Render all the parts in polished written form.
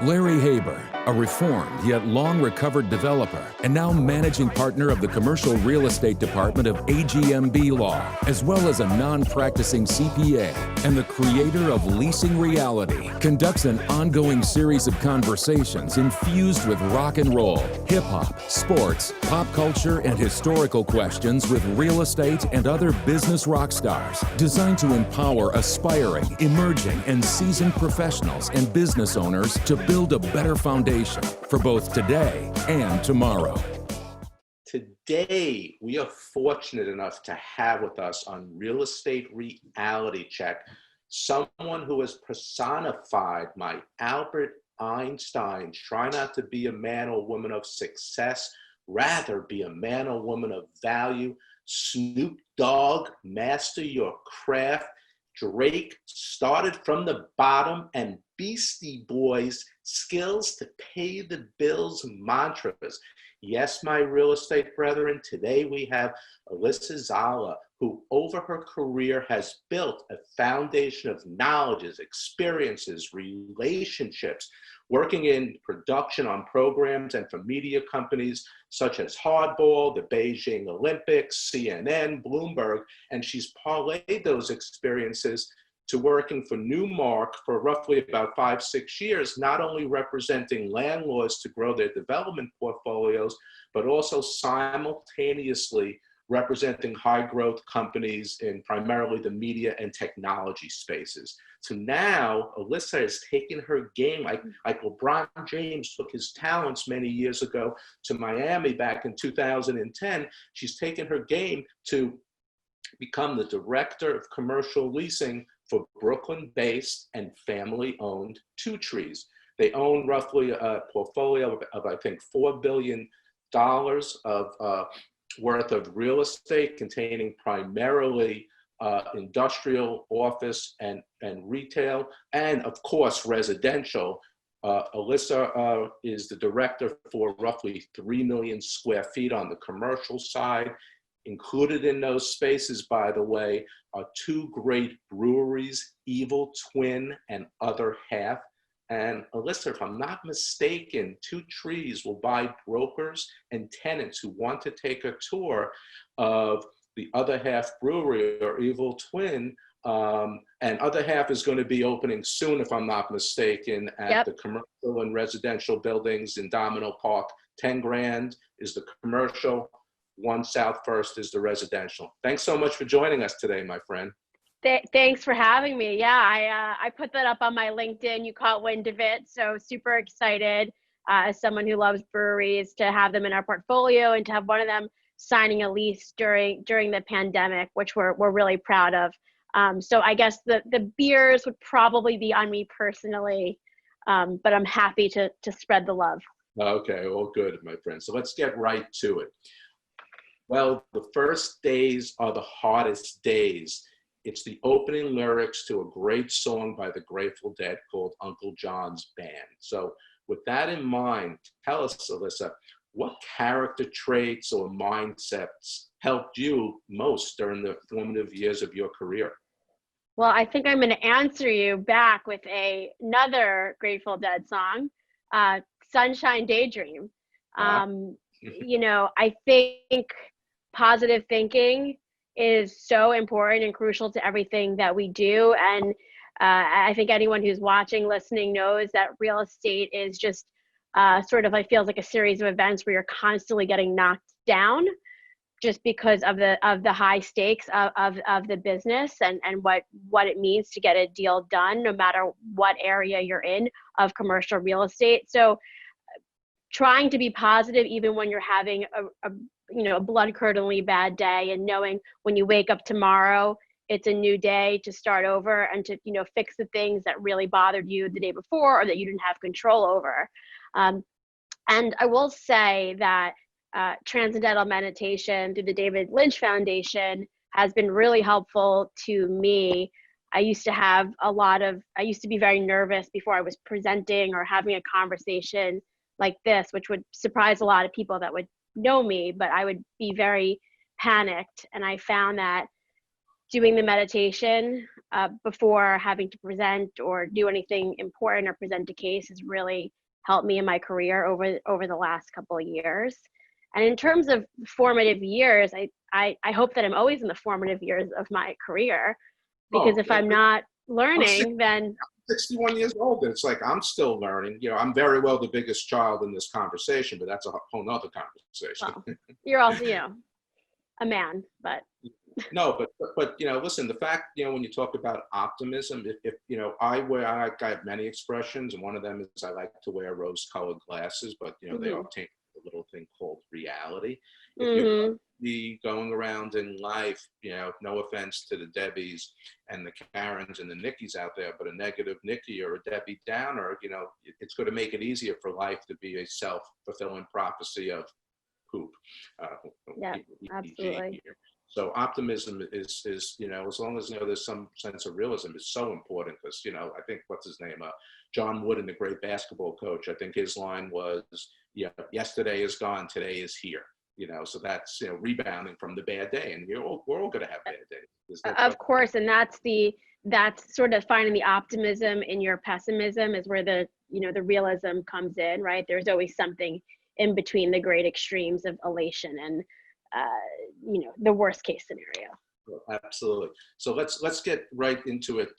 Larry Haber, a reformed yet long-recovered developer and now managing partner of the Commercial Real Estate Department of AGMB Law, as well as a non-practicing CPA and the creator of Leasing Reality, conducts an ongoing series of conversations infused with rock and roll, hip-hop, sports, pop culture, and historical questions with real estate and other business rock stars, designed to empower aspiring, emerging, and seasoned professionals and business owners to build a better foundation for both today and tomorrow. Today, we are fortunate enough to have with us on Real Estate Reality Check someone who has personified my Albert Einstein. Try not to be a man or woman of success, rather be a man or woman of value. Snoop Dogg, master your craft. Drake, started from the bottom, and Beastie Boys, skills to pay the bills mantras. Yes, my real estate brethren, today we have Alyssa Zahler, who over her career has built a foundation of knowledges, experiences, relationships, working in production on programs and for media companies such as Hardball, the Beijing Olympics, CNN, Bloomberg, and she's parlayed those experiences to working for Newmark for roughly about 5-6 years, not only representing landlords to grow their development portfolios, but also simultaneously representing high growth companies in primarily the media and technology spaces. So now Alyssa has taken her game, like LeBron James took his talents many years ago to Miami back in 2010. She's taken her game to become the Director of Commercial Leasing for Brooklyn-based and family-owned Two Trees. They own roughly a portfolio of I think, $4 billion of worth of real estate, containing primarily industrial, office, and retail, and of course, residential. Alyssa is the director for roughly 3 million square feet on the commercial side. Included in those spaces, by the way, are 2 great breweries, Evil Twin and Other Half. And Alyssa, if I'm not mistaken, Two Trees will buy brokers and tenants who want to take a tour of the Other Half Brewery or Evil Twin. And Other Half is going to be opening soon, if I'm not mistaken, at the commercial and residential buildings in Domino Park. 10 grand is the commercial. 1 South First is the residential. Thanks so much for joining us today, my friend. Thanks for having me. Yeah, I put that up on my LinkedIn. You caught wind of it. So super excited as someone who loves breweries to have them in our portfolio and to have one of them signing a lease during the pandemic, which we're really proud of. So I guess the beers would probably be on me personally, but I'm happy to spread the love. Okay, well, good, my friend. So let's get right to it. Well, the first days are the hardest days. It's the opening lyrics to a great song by the Grateful Dead called Uncle John's Band. So with that in mind, tell us, Alyssa, what character traits or mindsets helped you most during the formative years of your career? Well, I think I'm going to answer you back with another Grateful Dead song, Sunshine Daydream. You know, I think positive thinking is so important and crucial to everything that we do. And I think anyone who's watching, listening knows that real estate is just sort of, it feels like a series of events where you're constantly getting knocked down just because of the high stakes of the business and what it means to get a deal done, no matter what area you're in of commercial real estate. So trying to be positive even when you're having a blood-curdlingly bad day, and knowing when you wake up tomorrow, it's a new day to start over and to fix the things that really bothered you the day before or that you didn't have control over. And I will say that transcendental meditation through the David Lynch Foundation has been really helpful to me. I used to be very nervous before I was presenting or having a conversation like this, which would surprise a lot of people that would know me, but I would be very panicked. And I found that doing the meditation before having to present or do anything important or present a case has really helped me in my career over the last couple of years. And in terms of formative years, I hope that I'm always in the formative years of my career, because if I'm not learning, then 61 years old. It's like, I'm still learning. You know, I'm very well the biggest child in this conversation, but that's a whole nother conversation. Well, you're also, you know, a man, but. No, but you know, listen, the fact, you know, when you talk about optimism, if you know, I have many expressions, and one of them is I like to wear rose-colored glasses, but you know, they obtain a little thing called reality. If you're be going around in life, you know, no offense to the Debbies and the Karens and the Nickies out there, but a negative Nikki or a Debbie Downer, you know, it's going to make it easier for life to be a self-fulfilling prophecy of poop. Yeah, absolutely. So optimism is, you know, as long as, you know, there's some sense of realism, is so important, because, you know, I think, what's his name? John Wooden, the great basketball coach, I think his line was, yeah, yesterday is gone, today is here. You know, so that's, you know, rebounding from the bad day, and we're all going to have bad days. Of course, and that's sort of finding the optimism in your pessimism is where the, you know, the realism comes in, right? There's always something in between the great extremes of elation and you know, the worst case scenario. Absolutely. So let's get right into it.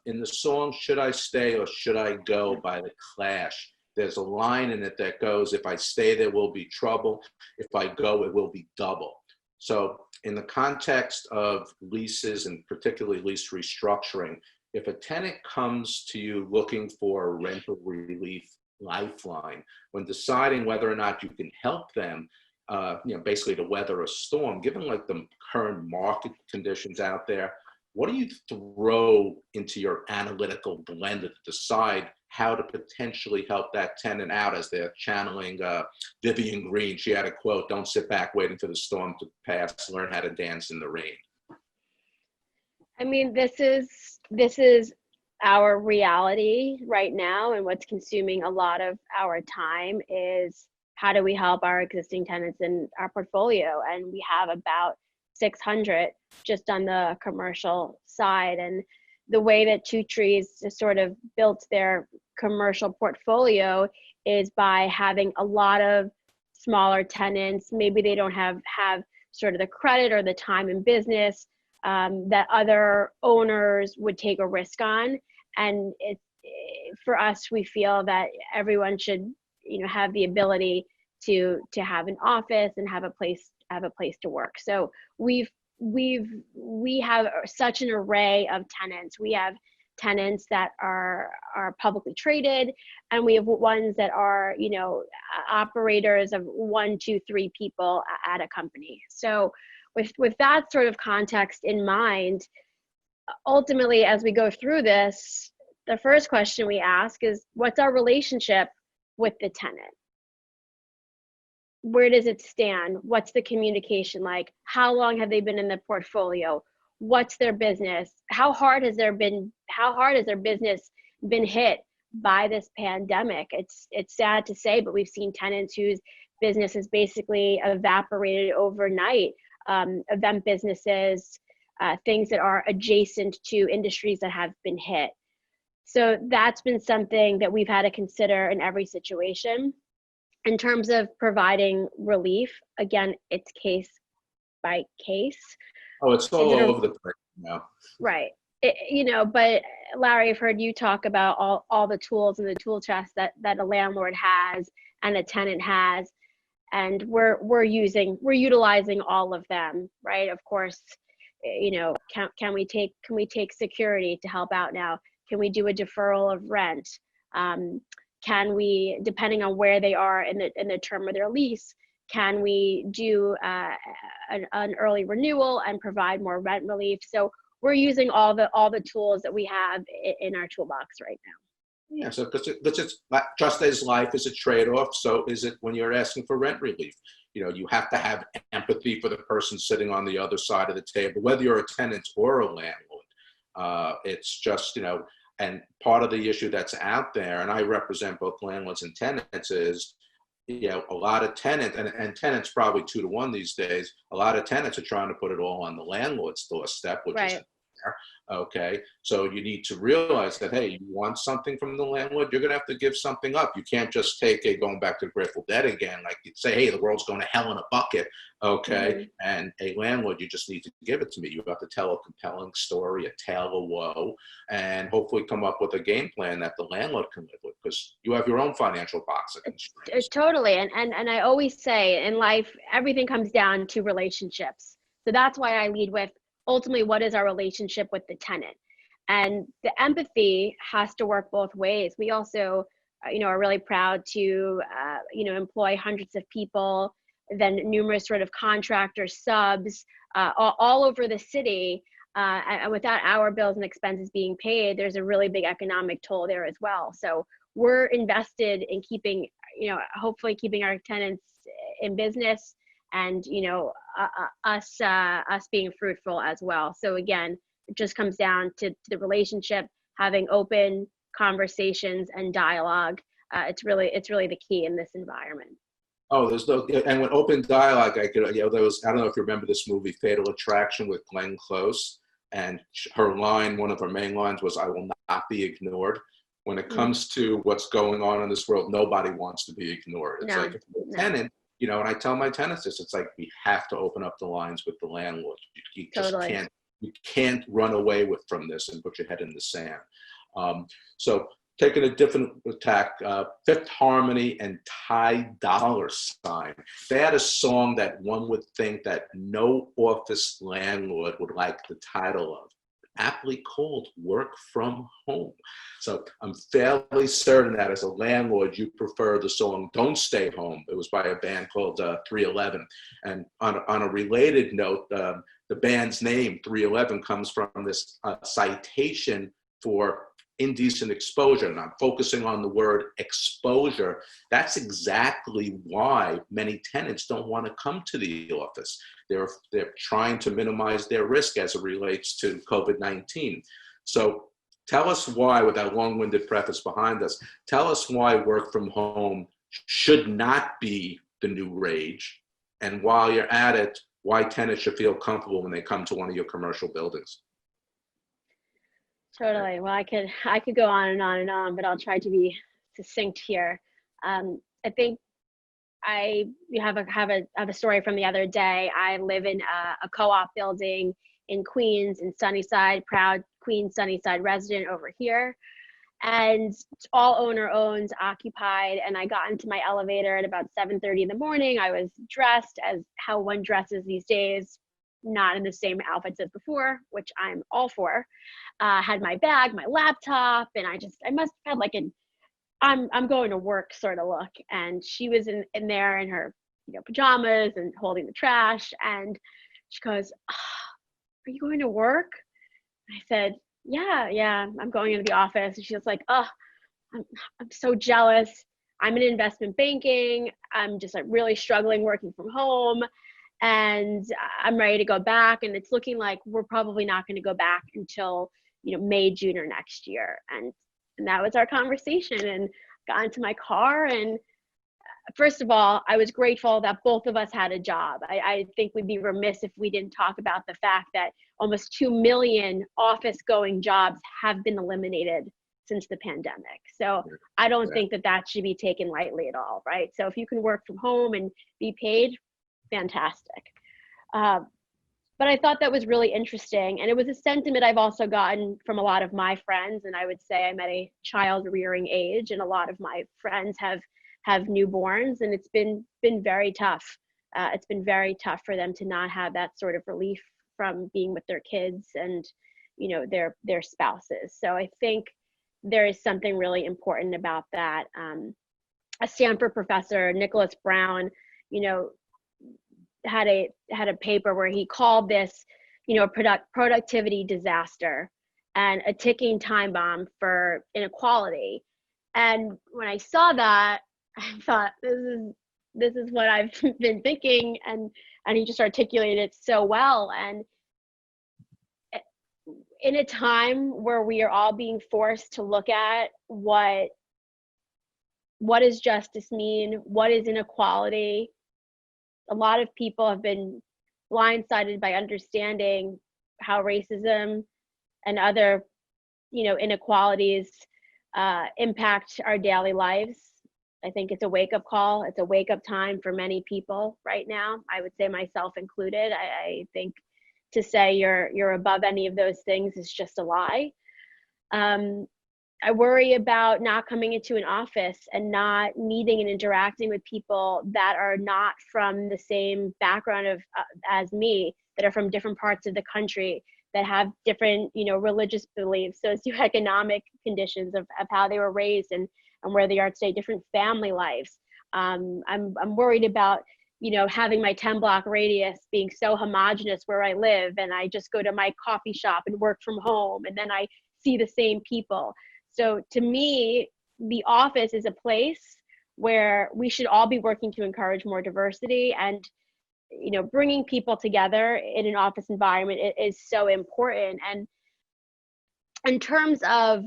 In the song "Should I Stay or Should I Go" by The Clash, there's a line in it that goes, "If I stay, there will be trouble. If I go, it will be double." So in the context of leases, and particularly lease restructuring, if a tenant comes to you looking for a rental relief lifeline, when deciding whether or not you can help them, you know, basically to weather a storm, given like the current market conditions out there, what do you throw into your analytical blender to decide how to potentially help that tenant out as they're channeling Vivian Green? She had a quote, "Don't sit back waiting for the storm to pass, learn how to dance in the rain." I mean, this is our reality right now, and what's consuming a lot of our time is how do we help our existing tenants in our portfolio? And we have about 600 just on the commercial side. And the way that Two Trees just sort of built their commercial portfolio is by having a lot of smaller tenants. Maybe they don't have sort of the credit or the time in business that other owners would take a risk on. And for us, we feel that everyone should, you know, have the ability to have an office and have a place to work. So we have such an array of tenants. We have tenants that are publicly traded, and we have ones that are, you know, operators of 1, 2, 3 people at a company. So with that sort of context in mind, ultimately, as we go through this, the first question we ask is, what's our relationship with the tenant? Where does it stand? What's the communication like? How long have they been in the portfolio? What's their business? How hard has their business been hit by this pandemic? It's sad to say, but we've seen tenants whose business has basically evaporated overnight. Event businesses, things that are adjacent to industries that have been hit. So that's been something that we've had to consider in every situation. In terms of providing relief, again, it's case by case. Oh, it's all over the place now. Right. You know, but Larry, I've heard you talk about all the tools and the tool chest that a landlord has and a tenant has, and we're utilizing all of them, right? Of course, you know, can we take security to help out now? Can we do a deferral of rent? Can we, depending on where they are in the term of their lease, can we do an early renewal and provide more rent relief? So we're using all the tools that we have in our toolbox right now. Yeah, so because it's just as life is a trade-off, so is it when you're asking for rent relief. You know, you have to have empathy for the person sitting on the other side of the table, whether you're a tenant or a landlord. It's just, you know, and part of the issue that's out there, and I represent both landlords and tenants, is, you know, a lot of tenants, and tenants probably 2 to 1 these days, a lot of tenants are trying to put it all on the landlord's doorstep, which is there. Okay, so you need to realize that, hey, you want something from the landlord, you're gonna have to give something up. You can't just take a, going back to Grateful Dead again, like you'd say, hey, the world's going to hell in a bucket, okay? And a landlord, you just need to give it to me. You have to tell a compelling story, a tale of woe, and hopefully come up with a game plan that the landlord can live with, because you have your own financial box of constraints. Totally. And I always say in life, everything comes down to relationships. So that's why I lead with, ultimately, what is our relationship with the tenant? And the empathy has to work both ways. We also, are really proud to, employ hundreds of people, then numerous sort of contractors, subs, all over the city. And without our bills and expenses being paid, there's a really big economic toll there as well. So we're invested in keeping, hopefully keeping our tenants in business, and us being fruitful as well. So again, it just comes down to the relationship, having open conversations and dialogue. It's really the key in this environment. Oh, there's no, and with open dialogue, there was, I don't know if you remember this movie, Fatal Attraction, with Glenn Close, and her line, one of her main lines was, "I will not be ignored." When it comes to what's going on in this world, nobody wants to be ignored. It's like, if you're a tenant, and I tell my tenants this, it's like, we have to open up the lines with the landlord. You just can't run away from this and put your head in the sand. So taking a different tack, Fifth Harmony and Ty Dolla $ign. They had a song that one would think that no office landlord would like the title of, aptly called Work From Home. So I'm fairly certain that as a landlord, you prefer the song Don't Stay Home. It was by a band called 311. And on a related note, the band's name, 311, comes from this citation for indecent exposure. And I'm focusing on the word exposure. That's exactly why many tenants don't want to come to the office. They're trying to minimize their risk as it relates to COVID-19. So tell us why, with that long-winded preface behind us, tell us why work from home should not be the new rage. And while you're at it, why tenants should feel comfortable when they come to one of your commercial buildings. Totally. Well, I could go on and on and on, but I'll try to be succinct here. I think I have a story from the other day. I live in a co-op building in Queens, in Sunnyside, proud Queens Sunnyside resident over here. And it's all owner owned, occupied. And I got into my elevator at about 7:30 in the morning. I was dressed as how one dresses these days, not in the same outfits as before, which I'm all for. Had my bag, my laptop, and I must have had like I'm going to work sort of look. And she was in there in her pajamas and holding the trash. And she goes, "Are you going to work?" I said, yeah, I'm going into the office. And she was like, "Oh, I'm so jealous. I'm in investment banking. I'm just like really struggling working from home. And I'm ready to go back. And it's looking like we're probably not going to go back until, May, June or next year." And that was our conversation, and got into my car. And first of all, I was grateful that both of us had a job. I think we'd be remiss if we didn't talk about the fact that almost 2 million office going jobs have been eliminated since the pandemic. So I don't think that should be taken lightly at all, right? So if you can work from home and be paid, fantastic. But I thought that was really interesting. And it was a sentiment I've also gotten from a lot of my friends. And I would say I'm at a child rearing age, and a lot of my friends have newborns, and it's been very tough. It's been very tough for them to not have that sort of relief from being with their kids and, their spouses. So I think there is something really important about that. A Stanford professor, Nicholas Brown, had a paper where he called this, productivity disaster and a ticking time bomb for inequality. And when I saw that, I thought, this is what I've been thinking, and he just articulated it so well. And in a time where we are all being forced to look at what does justice mean, what is inequality, a lot of people have been blindsided by understanding how racism and other, inequalities impact our daily lives. I think it's a wake-up call. It's a wake-up time for many people right now. I would say myself included. I think to say you're above any of those things is just a lie. I worry about not coming into an office and not meeting and interacting with people that are not from the same background as me, that are from different parts of the country, that have different, religious beliefs, socioeconomic conditions of how they were raised and where they are today, different family lives. I'm worried about, having my 10-block radius being so homogenous where I live, and I just go to my coffee shop and work from home, and then I see the same people. So to me, the office is a place where we should all be working to encourage more diversity, and bringing people together in an office environment is so important. And in terms of,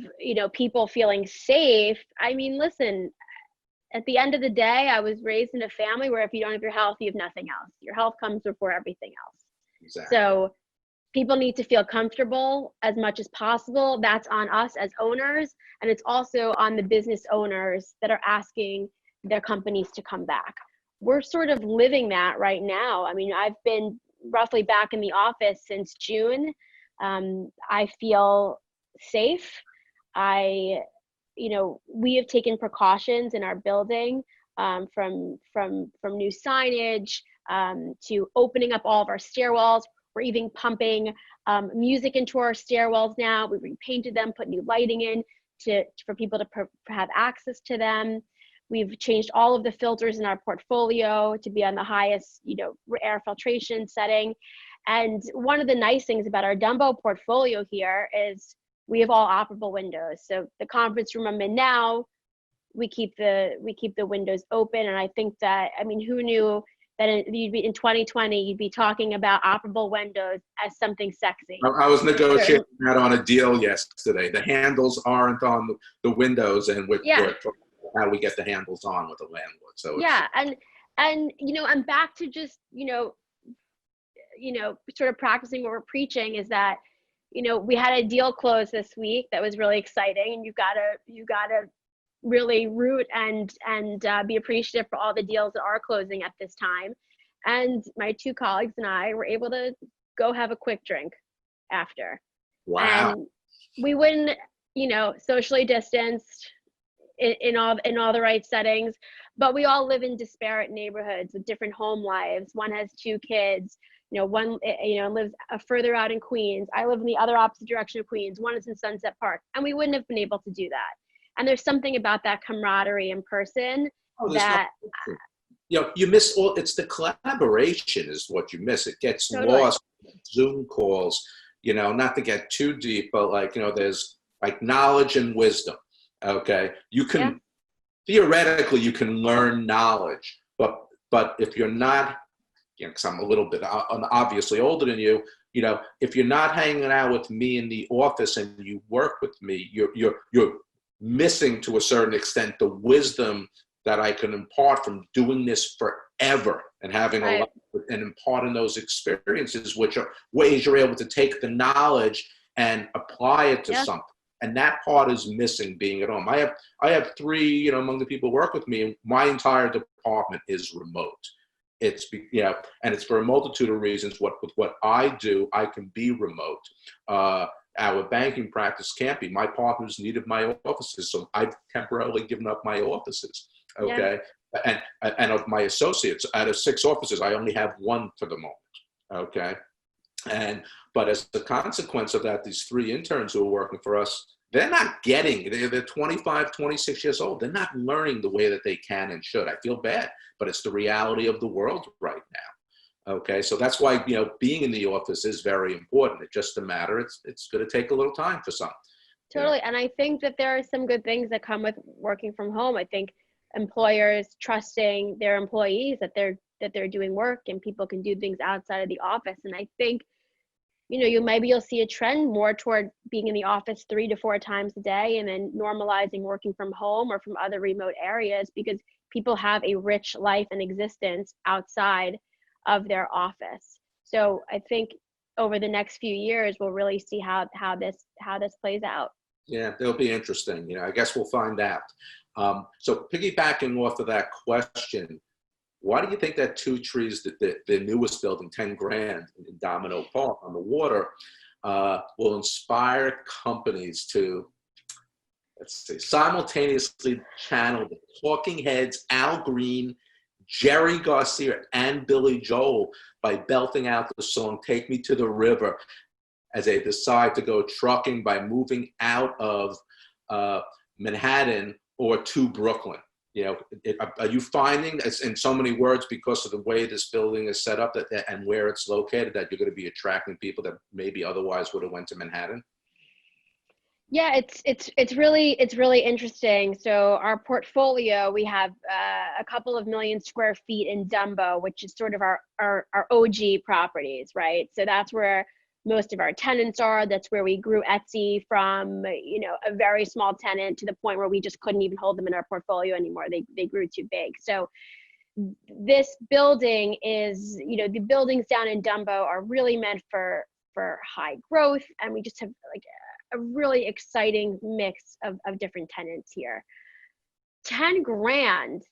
people feeling safe, I mean, listen, at the end of the day, I was raised in a family where if you don't have your health, you have nothing else. Your health comes before everything else. Exactly. So people need to feel comfortable as much as possible. That's on us as owners, and it's also on the business owners that are asking their companies to come back. We're sort of living that right now. I mean, I've been roughly back in the office since June. I feel safe. We have taken precautions in our building, from new signage to opening up all of our stairwells. We're even pumping music into our stairwells now. We repainted them, put new lighting in for people to have access to them. We've changed all of the filters in our portfolio to be on the highest, air filtration setting. And one of the nice things about our Dumbo portfolio here is we have all operable windows. So the conference room I'm in now, we keep the windows open. And I think that, I mean, who knew that in 2020 you'd be talking about operable windows as something sexy? I was negotiating that on a deal yesterday. The handles aren't on the windows, and we're how we get the handles on with the landlord. So and I'm back to just sort of practicing what we're preaching, is that we had a deal close this week that was really exciting, and you gotta really root and be appreciative for all the deals that are closing at this time. And my two colleagues and I were able to go have a quick drink after. Wow. And we wouldn't, socially distanced in all the right settings, but we all live in disparate neighborhoods with different home lives. One has 2 kids. One, lives further out in Queens. I live in the other opposite direction of Queens. One is in Sunset Park, and we wouldn't have been able to do that. And there's something about that camaraderie in person that you miss it's the collaboration is what you miss. It gets totally lost in Zoom calls, not to get too deep, but there's like knowledge and wisdom. Okay. You can theoretically you can learn knowledge, but if you're not, because I'm a little bit obviously older than you, if you're not hanging out with me in the office and you work with me, you're missing to a certain extent the wisdom that I can impart from doing this forever and having a lot and imparting those experiences, which are ways you're able to take the knowledge and apply it to something. And that part is missing being at home. I have 3, among the people who work with me, and my entire department is remote. It's, and it's for a multitude of reasons. With what I do, I can be remote. Our banking practice can't be. My partners needed my offices, so I've temporarily given up my offices. Okay, and of my associates, out of 6 offices, I only have 1 for the moment. Okay, but as a consequence of that, these 3 interns who are working for us, they're not getting. They're 25, 26 years old. They're not learning the way that they can and should. I feel bad, but it's the reality of the world right now. Okay, so that's why being in the office is very important. It's just a matter. It's going to take a little time for some. Totally, and I think that there are some good things that come with working from home. I think employers trusting their employees that they're doing work and people can do things outside of the office. And I think you'll see a trend more toward being in the office 3 to 4 times a day, and then normalizing working from home or from other remote areas, because people have a rich life and existence outside of their office. So I think over the next few years, we'll really see how this plays out. Yeah, it'll be interesting. I guess we'll find out. So piggybacking off of that question, why do you think that Two Trees, the newest building, 10 grand in Domino Park on the water, will inspire companies to, let's see, simultaneously channel the Talking Heads, Al Green, Jerry Garcia, and Billy Joel by belting out the song "Take Me to the River" as they decide to go trucking by moving out of Manhattan or to Brooklyn? Are you finding, in so many words, because of the way this building is set up and where it's located, that you're going to be attracting people that maybe otherwise would have went to Manhattan? Yeah, it's really interesting. So our portfolio, we have a couple of million square feet in Dumbo, which is sort of our OG properties, right? So that's where most of our tenants are. That's where we grew Etsy from, a very small tenant to the point where we just couldn't even hold them in our portfolio anymore. They grew too big. So this building is, the buildings down in Dumbo are really meant for high growth, and we just have like a really exciting mix of different tenants here. 10 grand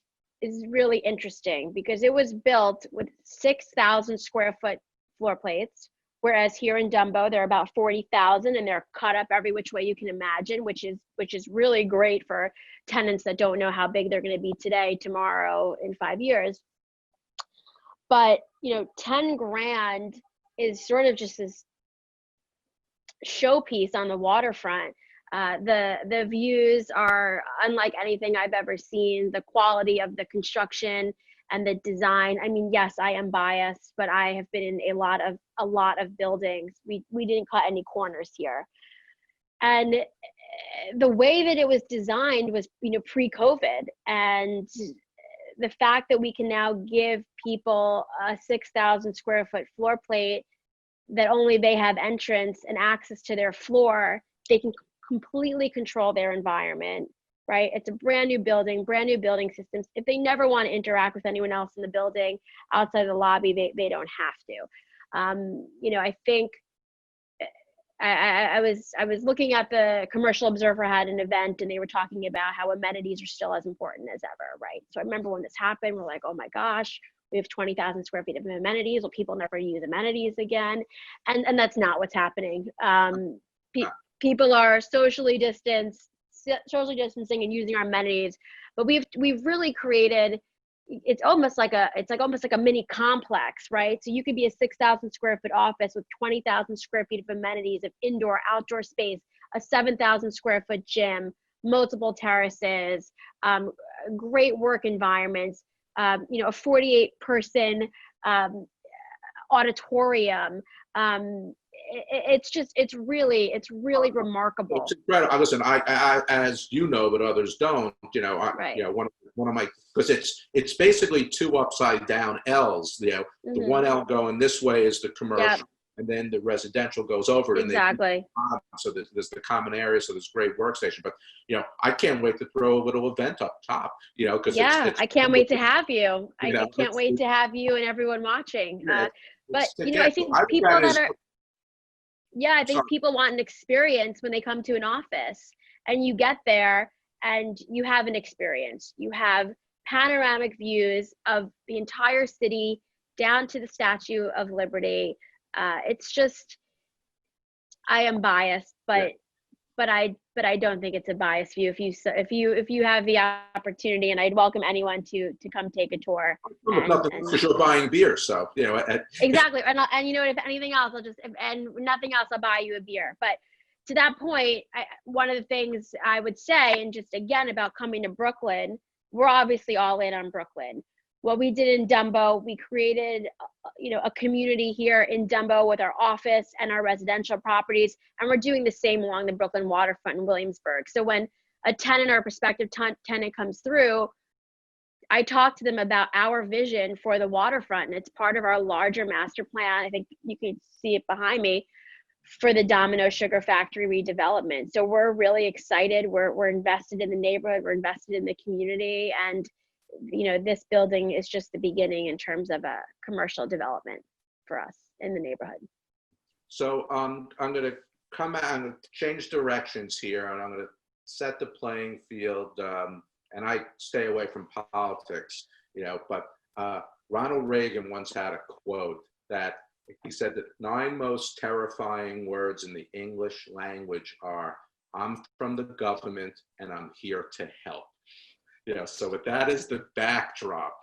is really interesting because it was built with 6,000 square foot floor plates. Whereas here in Dumbo, they're about 40,000, and they're cut up every which way you can imagine, which is really great for tenants that don't know how big they're going to be today, tomorrow, in 5 years. But 10 grand is sort of just this showpiece on the waterfront. The views are unlike anything I've ever seen. The quality of the construction and the design. I mean, yes, I am biased, but I have been in a lot of buildings. We didn't cut any corners here. And the way that it was designed was, pre-COVID. And the fact that we can now give people a 6,000 square foot floor plate that only they have entrance and access to their floor, they can completely control their environment. Right? It's a brand new building systems. If they never want to interact with anyone else in the building outside the lobby, they don't have to. I think I was looking at the Commercial Observer had an event, and they were talking about how amenities are still as important as ever, right? So I remember when this happened, we're like, oh my gosh, we have 20,000 square feet of amenities. Will people never use amenities again? And that's not what's happening. People are socially distancing and using our amenities, but we've really created, it's almost like a mini complex, right? So you could be a 6,000 square foot office with 20,000 square feet of amenities, of indoor, outdoor space, a 7,000 square foot gym, multiple terraces, great work environments, a 48 person auditorium. It's really remarkable. It's incredible. Listen, I as you know, but others don't. Right. One of my, because it's basically two upside down L's. The one L going this way is the commercial, yep, and then the residential goes over it. Exactly. And so there's the common area, so there's great workstation. But I can't wait to throw a little event up top. Because I can't wait to have you. I can't wait to have you and everyone watching. But I think people that are. Yeah, I think people want an experience when they come to an office, and you get there and you have an experience. You have panoramic views of the entire city down to the Statue of Liberty. It's just, I am biased, but I don't think it's a biased view. If you have the opportunity, and I'd welcome anyone to come take a tour. For sure, buying beer, so exactly. And if anything else, and nothing else, I'll buy you a beer. But to that point, one of the things I would say, and just again about coming to Brooklyn, we're obviously all in on Brooklyn. What we did in Dumbo, we created, a community here in Dumbo with our office and our residential properties, and we're doing the same along the Brooklyn waterfront in Williamsburg. So when a tenant or a prospective tenant comes through, I talk to them about our vision for the waterfront, and it's part of our larger master plan. I think you can see it behind me, for the Domino Sugar Factory redevelopment. So we're really excited. We're invested in the neighborhood. We're invested in the community, and this building is just the beginning in terms of a commercial development for us in the neighborhood. So I'm going to I'm going to change directions here, and I'm going to set the playing field. And I stay away from politics, but Ronald Reagan once had a quote that he said that 9 most terrifying words in the English language are, "I'm from the government and I'm here to help." So with that as the backdrop,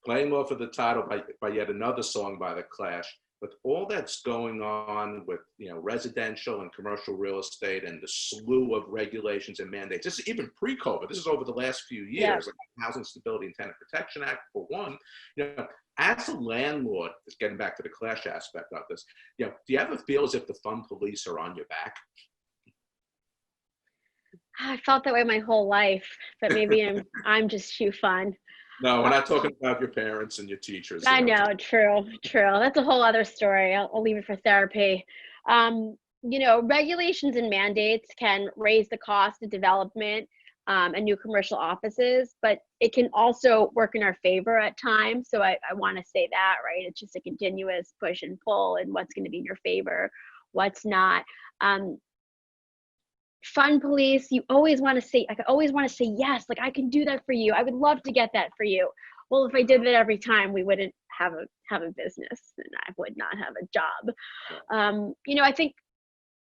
playing off of the title by yet another song by The Clash, with all that's going on with residential and commercial real estate and the slew of regulations and mandates, this is even pre-COVID, this is over the last few years, like the Housing Stability and Tenant Protection Act for one. As a landlord, just getting back to the Clash aspect of this, do you ever feel as if the fun police are on your back? I felt that way my whole life, but maybe I'm just too fun. No, we're not talking about your parents and your teachers. I know, true. That's a whole other story. I'll leave it for therapy. Regulations and mandates can raise the cost of development and new commercial offices, but it can also work in our favor at times. So I want to say that, right? It's just a continuous push and pull, and what's going to be in your favor, what's not. Fun police, you always want to say, I always want to say yes, like I can do that for you. I would love to get that for you. Well, if I did that every time, we wouldn't have a business, and I would not have a job. I think,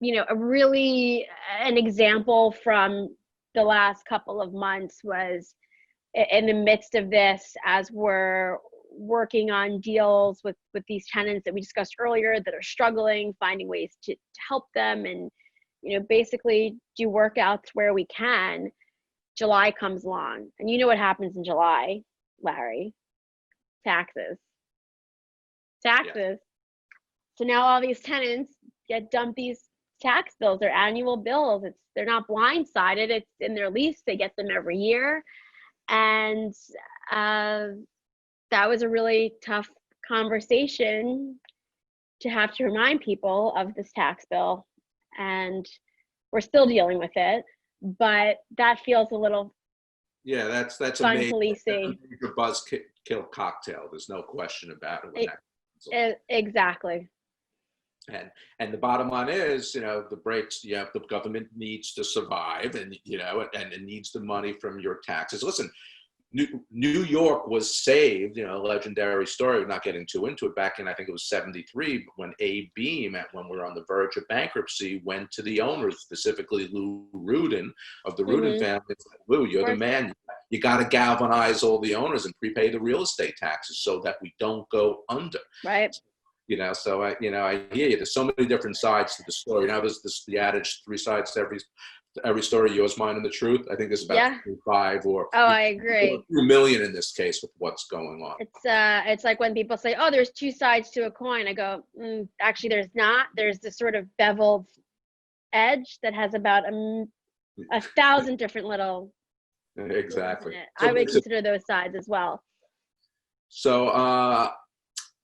an example from the last couple of months was in the midst of this, as we're working on deals with these tenants that we discussed earlier that are struggling, finding ways to help them and basically do workouts where we can. July comes along, and you know what happens in July, Larry? Taxes. Yeah. So now all these tenants get dumped these tax bills, their annual bills. They're not blindsided. It's in their lease. They get them every year. And that was a really tough conversation to have to remind people of this tax bill. And we're still dealing with it, but that feels a little that's fun policing. That's a buzzkill cocktail. There's no question about it. Exactly. And the bottom line is, the breaks. The government needs to survive, and and it needs the money from your taxes. Listen. New York was saved, a legendary story. We're not getting too into it. Back in, I think it was 73, when A-Beam, when we were on the verge of bankruptcy, went to the owners, specifically Lou Rudin of the Rudin family. Lou, you're the man. You got to galvanize all the owners and prepay the real estate taxes so that we don't go under. Right. So I hear you. There's so many different sides to the story. There's the adage, 3 sides to every story, yours, mine, and the truth. I think there's about 5 or I agree. 2 million in this case with what's going on. It's like when people say, "Oh, there's 2 sides to a coin." I go, actually, there's not. There's this sort of beveled edge that has about 1,000 different little. Exactly. I would consider those sides as well. So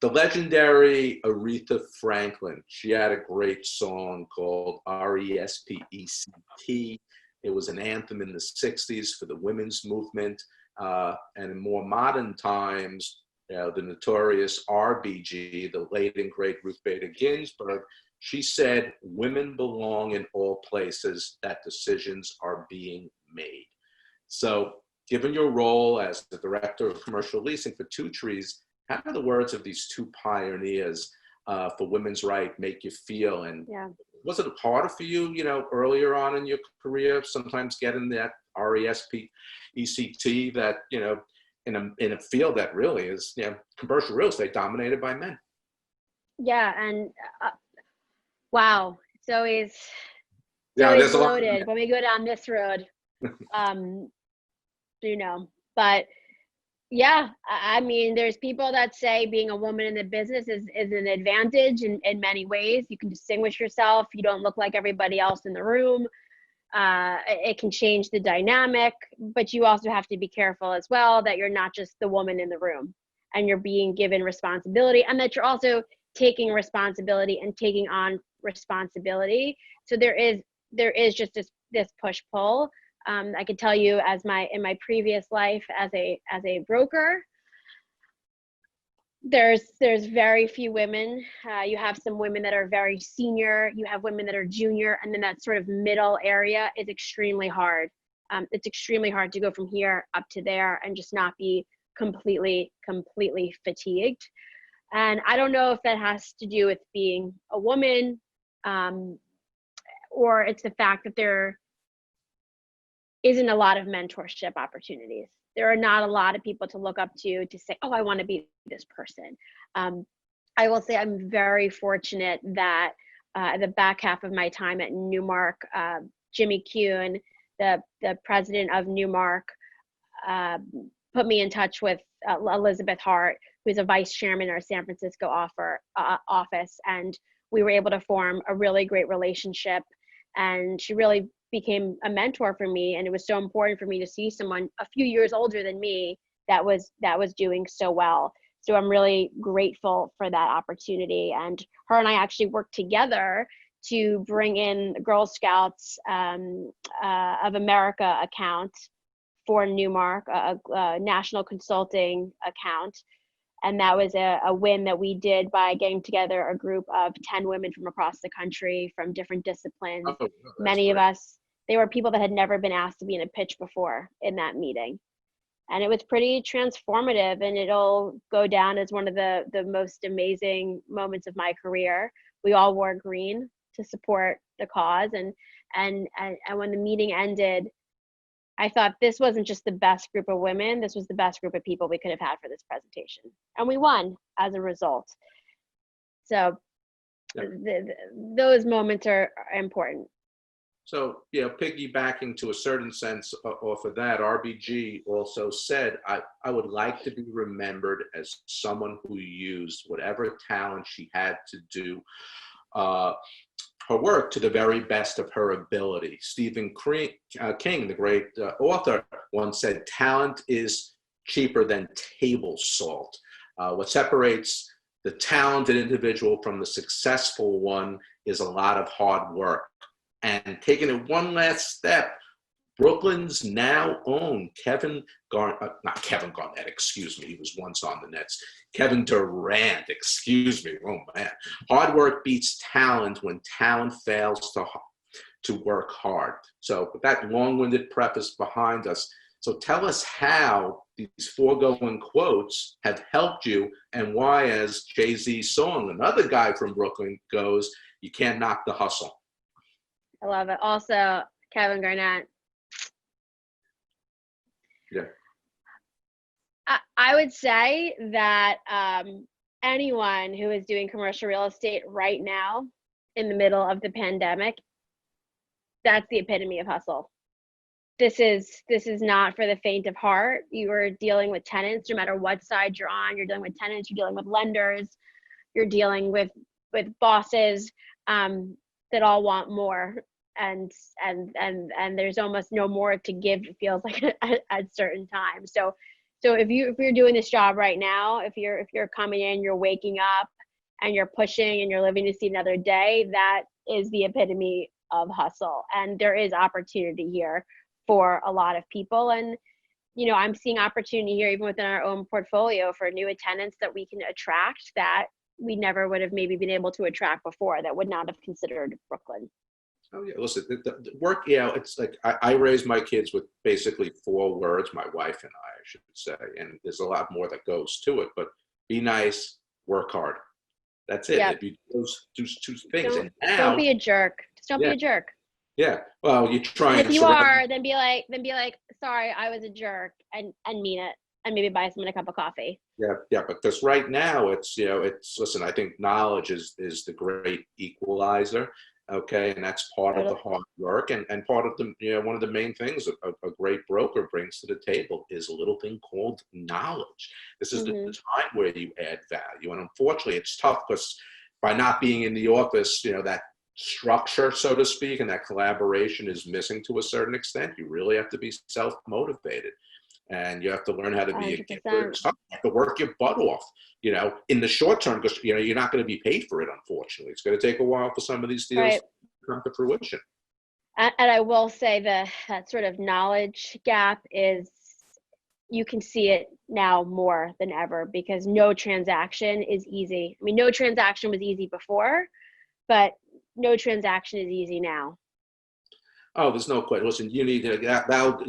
the legendary Aretha Franklin, she had a great song called R-E-S-P-E-C-T. It was an anthem in the 60s for the women's movement. And in more modern times, the notorious RBG, the late and great Ruth Bader Ginsburg, she said, "Women belong in all places that decisions are being made." So given your role as the Director of Commercial Leasing for Two Trees, how do the words of these 2 pioneers for women's right make you feel? And was it harder for you, earlier on in your career, sometimes getting that RESPECT that, in a field that really is, commercial real estate dominated by men? Yeah, and wow, it's always there's loaded when we go down this road. But yeah, I mean, there's people that say being a woman in the business is an advantage in many ways. You can distinguish yourself. You don't look like everybody else in the room. It can change the dynamic, but you also have to be careful as well that you're not just the woman in the room, and you're being given responsibility, and that you're also taking responsibility and taking on responsibility. So there is just this push-pull. I could tell you, in my previous life as a broker, There's very few women. You have some women that are very senior, you have women that are junior, and then that sort of middle area is extremely hard. It's extremely hard to go from here up to there and just not be completely fatigued. And I don't know if that has to do with being a woman, or it's the fact that there isn't a lot of mentorship opportunities. There are not a lot of people to look up to say, oh, I want to be this person. I will say I'm very fortunate that the back half of my time at Newmark, Jimmy Kuhn, the president of Newmark, put me in touch with Elizabeth Hart, who's a vice chairman in our San Francisco office. And we were able to form a really great relationship. And she really became a mentor for me. And it was so important for me to see someone a few years older than me that was doing so well. So I'm really grateful for that opportunity. And her and I actually worked together to bring in the Girl Scouts of America account for Newmark, a national consulting account. And that was a win that we did by getting together a group of 10 women from across the country from different disciplines. Oh, Many of us, they were people that had never been asked to be in a pitch before in that meeting. And it was pretty transformative, and it'll go down as one of the most amazing moments of my career. We all wore green to support the cause. And when the meeting ended, I thought this wasn't just the best group of women, this was the best group of people we could have had for this presentation. And we won as a result. So those moments are important. So, piggybacking to a certain sense off of that, RBG also said, I would like to be remembered as someone who used whatever talent she had to do her work to the very best of her ability. Stephen King, the great author, once said, talent is cheaper than table salt. What separates the talented individual from the successful one is a lot of hard work. And taking it one last step, Brooklyn's now own Kevin Durant, he was once on the Nets. Kevin Durant, excuse me, oh man. Hard work beats talent when talent fails to work hard. So with that long-winded preface behind us, so tell us how these foregoing quotes have helped you and why, as Jay-Z's song, another guy from Brooklyn, goes, you can't knock the hustle. I love it. Also, Kevin Garnett. Yeah. I would say that anyone who is doing commercial real estate right now in the middle of the pandemic, that's the epitome of hustle. This is not for the faint of heart. You are dealing with tenants, no matter what side you're on. You're dealing with tenants, you're dealing with lenders, you're dealing with bosses that all want more. And there's almost no more to give, it feels like, at certain times. So if you're doing this job right now, if you're coming in, you're waking up and you're pushing and you're living to see another day, that is the epitome of hustle. And there is opportunity here for a lot of people. And I'm seeing opportunity here even within our own portfolio for new tenants that we can attract that we never would have maybe been able to attract before, that would not have considered Brooklyn. Oh yeah, listen, the work, it's like I raised my kids with basically 4 words, my wife and I should say, and there's a lot more that goes to it, but be nice, work hard. That's it. Yep. If you do those two things, and now, don't be a jerk. Just don't be a jerk. Yeah. Well, you're trying. And if you are, then be like, sorry, I was a jerk, and mean it, and maybe buy someone a cup of coffee. Yeah. But because right now it's listen. I think knowledge is the great equalizer. Okay, and that's part of the hard work, and part of the one of the main things a great broker brings to the table is a little thing called knowledge. This is the time where you add value, and unfortunately, it's tough because by not being in the office, that structure, so to speak, and that collaboration is missing to a certain extent. You really have to be self-motivated, and you have to learn how to be 100%. You have to work your butt off. In the short term, because you're not going to be paid for it. Unfortunately, it's going to take a while for some of these deals to come to fruition. And I will say that sort of knowledge gap is you can see it now more than ever because no transaction is easy. I mean, no transaction was easy before, but no transaction is easy now. Oh, there's no question. Listen, you need to that'll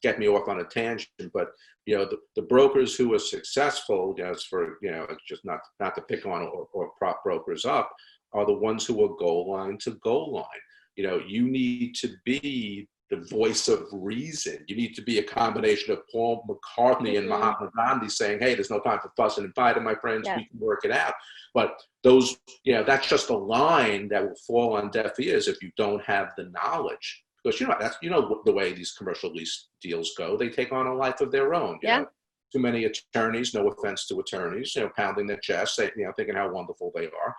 get me off on a tangent, but the brokers who are successful, it's for it's just not to pick on or prop brokers up, are the ones who are goal line to goal line. You need to be the voice of reason. You need to be a combination of Paul McCartney and Mahatma Gandhi saying, "Hey, there's no time for fussing and fighting, my friends. We can work it out." But those, that's just a line that will fall on deaf ears if you don't have the knowledge. Because that's the way these commercial lease deals go. They take on a life of their own. Too many attorneys, no offense to attorneys, pounding their chest, thinking how wonderful they are,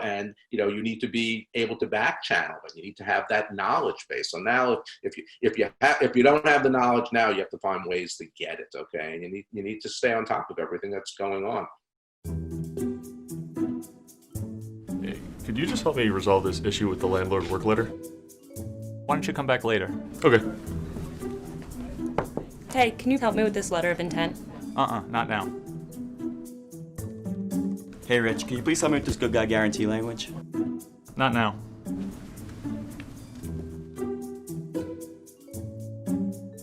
and you need to be able to back channel it. You need to have that knowledge base. So now, if you don't have the knowledge now, you have to find ways to get it. Okay, and you need to stay on top of everything that's going on. Hey, could you just help me resolve this issue with the landlord work letter? Why don't you come back later? Okay. Hey, can you help me with this letter of intent? Not now. Hey Rich, can you please help me with this good guy guarantee language? Not now.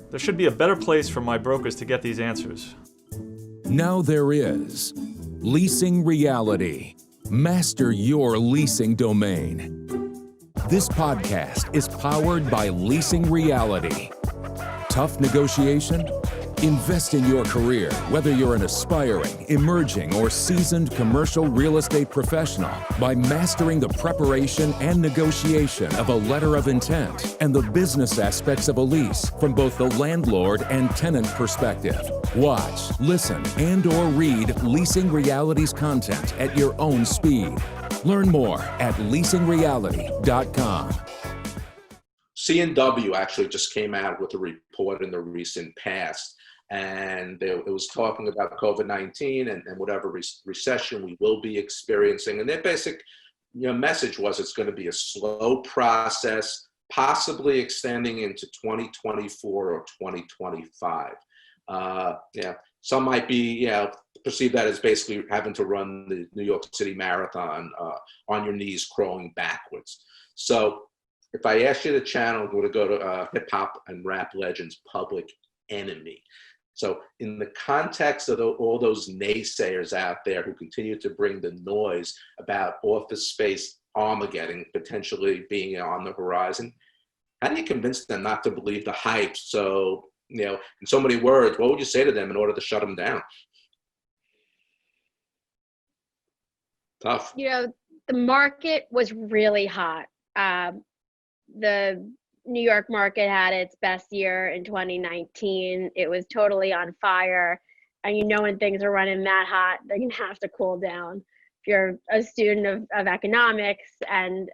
There should be a better place for my brokers to get these answers. Now there is. Leasing Reality. Master your leasing domain. This podcast is powered by Leasing Reality. Tough negotiation? Invest in your career, whether you're an aspiring, emerging, or seasoned commercial real estate professional, by mastering the preparation and negotiation of a letter of intent and the business aspects of a lease from both the landlord and tenant perspective. Watch, listen, and/or read Leasing Reality's content at your own speed. Learn more at leasingreality.com. C&W actually just came out with a report in the recent past, and it was talking about COVID-19 and whatever recession we will be experiencing. And their basic message was it's going to be a slow process, possibly extending into 2024 or 2025. Some might be perceive that as basically having to run the New York City Marathon on your knees crawling backwards. So if I ask you to channel, we're going to go to hip hop and rap legends Public Enemy. So in the context of all those naysayers out there who continue to bring the noise about office space Armageddon potentially being on the horizon, how do you convince them not to believe the hype? So, in so many words, what would you say to them in order to shut them down? Tough. The market was really hot. The New York market had its best year in 2019. It was totally on fire. And when things are running that hot, they're going to have to cool down. If you're a student of economics and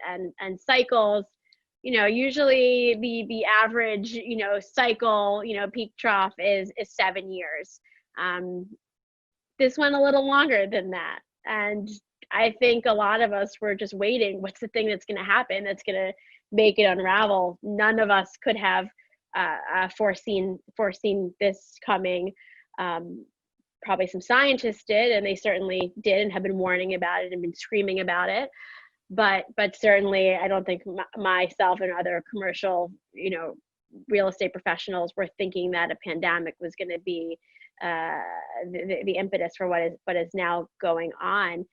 cycles, usually the average, cycle, peak trough is 7 years. This went a little longer than that. And I think a lot of us were just waiting. What's the thing that's going to happen that's going to make it unravel? None of us could have foreseen this coming. Probably some scientists did, and they certainly did and have been warning about it and been screaming about it. But certainly, I don't think myself and other commercial, real estate professionals were thinking that a pandemic was going to be the impetus for what is now going on.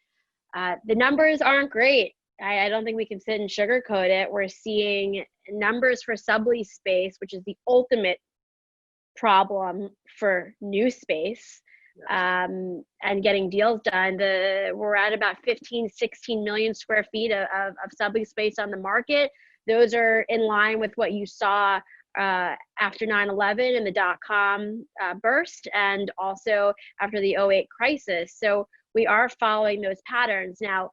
The numbers aren't great. I don't think we can sit and sugarcoat it. We're seeing numbers for sublease space, which is the ultimate problem for new space, and getting deals done. We're at about 16 million square feet of sublease space on the market. Those are in line with what you saw after 9/11 and the dot-com burst, and also after the 2008 crisis. So we are following those patterns. Now,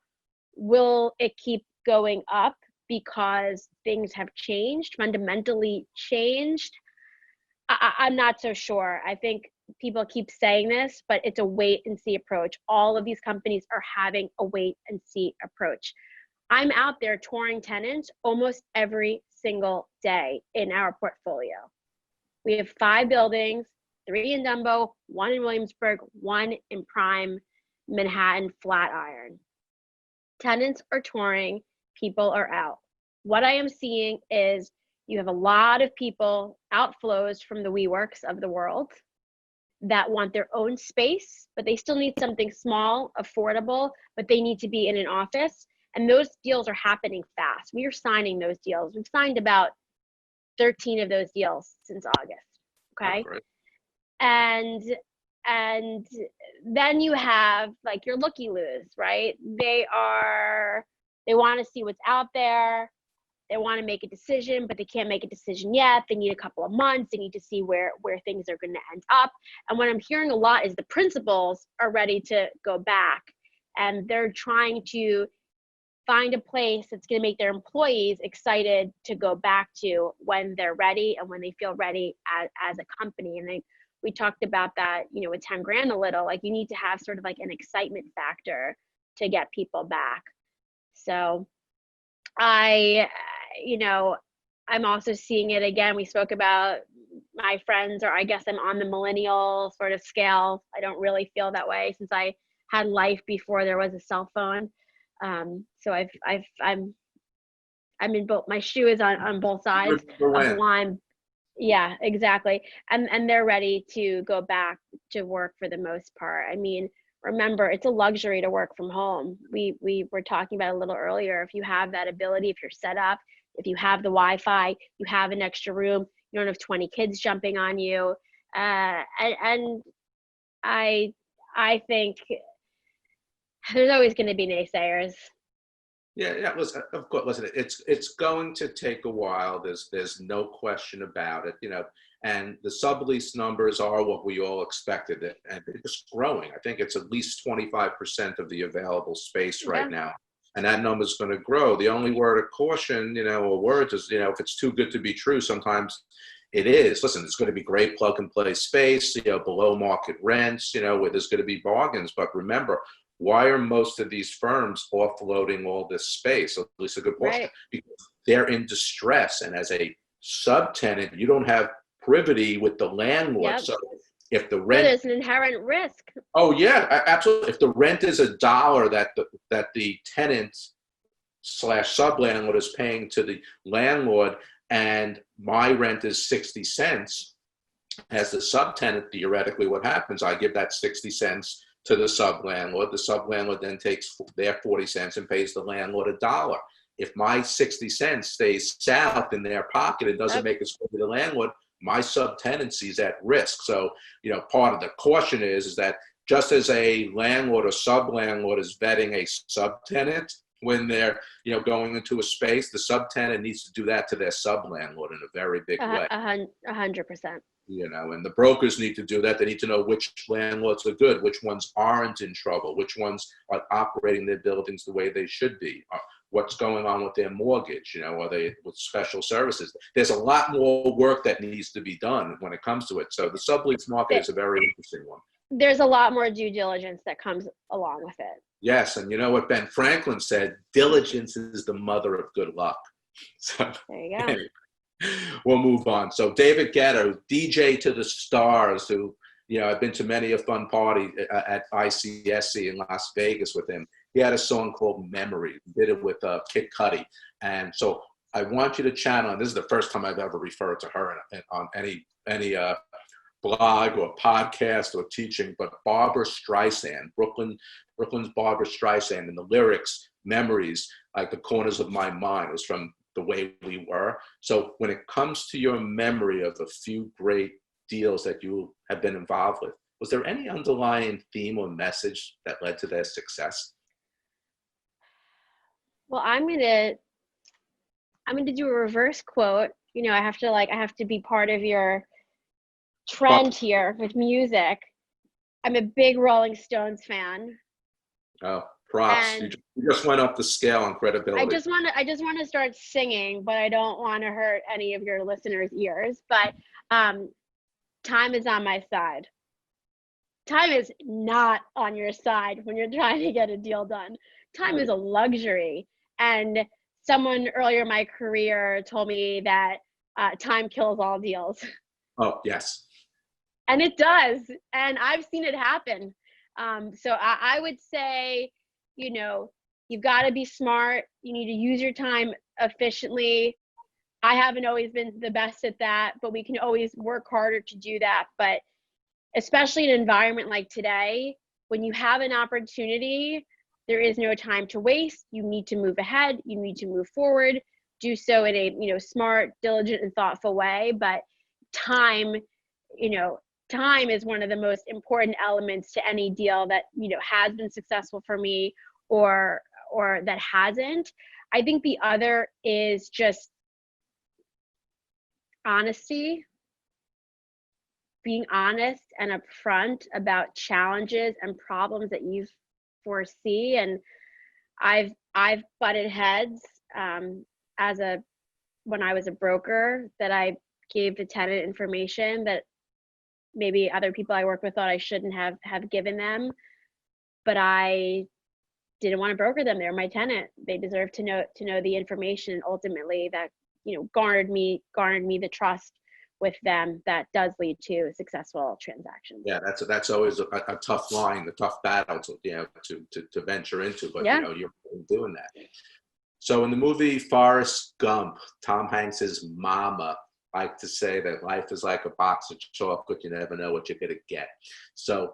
will it keep going up because things have changed, fundamentally changed? I'm not so sure. I think people keep saying this, but it's a wait and see approach. All of these companies are having a wait and see approach. I'm out there touring tenants almost every single day in our portfolio. We have 5 buildings, 3 in Dumbo, 1 in Williamsburg, 1 in prime Manhattan Flatiron. Tenants are touring, people are out. What I am seeing is you have a lot of people, outflows from the WeWorks of the world, that want their own space, but they still need something small, affordable, but they need to be in an office. And those deals are happening fast. We are signing those deals. We've signed about 13 of those deals since August. Okay. And then you have like your looky-loos, right? They want to see what's out there. They want to make a decision, but they can't make a decision yet. They need a couple of months. They need to see where things are going to end up. And what I'm hearing a lot is the principals are ready to go back, and they're trying to find a place that's going to make their employees excited to go back to when they're ready and when they feel ready as a company. And we talked about that, with 10 grand a little, like you need to have sort of like an excitement factor to get people back. So I'm also seeing it again. We spoke about my friends, or I guess I'm on the millennial sort of scale. I don't really feel that way since I had life before there was a cell phone. So I'm in both. My shoe is on both sides of the line. Yeah, exactly. And they're ready to go back to work for the most part. I mean, remember, it's a luxury to work from home. We were talking about it a little earlier. If you have that ability, if you're set up, if you have the Wi-Fi, you have an extra room, you don't have 20 kids jumping on you. And I think there's always going to be naysayers. Yeah, of course. Listen, it's going to take a while. There's no question about it. And the sublease numbers are what we all expected, and they're just growing. I think it's at least 25% of the available space right now, and that number is going to grow. The only word of caution, or words is, if it's too good to be true, sometimes it is. Listen, it's going to be great plug and play space, below market rents, where there's going to be bargains. But remember, why are most of these firms offloading all this space? At least a good portion, right? Because they're in distress, and as a subtenant, you don't have privity with the landlord. Yep. So if the rent, there's an inherent risk. Oh yeah, absolutely. If the rent is $1 that the tenant / sublandlord is paying to the landlord, and my rent is 60 cents, as the subtenant, theoretically, what happens? I give that 60 cents to the sublandlord. The sublandlord then takes their 40 cents and pays the landlord $1. If my 60 cents stays south in their pocket and doesn't make its way to the landlord, my subtenancy is at risk. So, part of the caution is that just as a landlord or sublandlord is vetting a subtenant when they're, going into a space, the subtenant needs to do that to their sublandlord in a very big way. 100%. And the brokers need to do that. They need to know which landlords are good, which ones aren't in trouble, which ones are operating their buildings the way they should be. What's going on with their mortgage? Are they with special services? There's a lot more work that needs to be done when it comes to it. So the sublease market is a very interesting one. There's a lot more due diligence that comes along with it. Yes, and you know what Ben Franklin said? Diligence is the mother of good luck. So there you go. Anyway, we'll move on. So David Guetta, DJ to the stars, who, I've been to many a fun party at ICSC in Las Vegas with him. He had a song called Memory. He did it with Kid Cudi. And so I want you to channel, and this is the first time I've ever referred to her on any blog or podcast or teaching, but Barbara Streisand, Brooklyn's Barbara Streisand, and the lyrics, Memories, like the corners of my mind, was from The Way We Were. So when it comes to your memory of a few great deals that you have been involved with, was there any underlying theme or message that led to their success? Well, I'm gonna do a reverse quote. I have to be part of your trend here with music. I'm a big Rolling Stones fan. Oh, props. You just went up the scale on credibility. I just want to start singing, but I don't want to hurt any of your listeners' ears. But time is on my side. Time is not on your side when you're trying to get a deal done. Time is a luxury. And someone earlier in my career told me that time kills all deals. Oh, yes. And it does. And I've seen it happen. So I would say, you know, you've got to be smart. You need to use your time efficiently. I haven't always been the best at that, but we can always work harder to do that. But especially in an environment like today, when you have an opportunity, there is no time to waste. You need to move ahead. You need to move forward. Do so in a, you know, smart, diligent, and thoughtful way. But time, you know, time is one of the most important elements to any deal that, you know, has been successful for me or that hasn't. I think the other is just honesty, being honest and upfront about challenges and problems that you foresee. And I've butted heads when I was a broker, that I gave the tenant information that maybe other people I work with thought I shouldn't have given them, but I didn't want to broker them. They're my tenant. They deserve to know the information. Ultimately, that, you know, garnered me the trust with them that does lead to successful transactions. Yeah, that's always a tough line, a tough battle to, you know, to venture into, but Yeah. you know, you're doing that. So in the movie Forrest Gump, Tom Hanks's mama liked to say that life is like a box of chocolate. You never know what you're going to get. So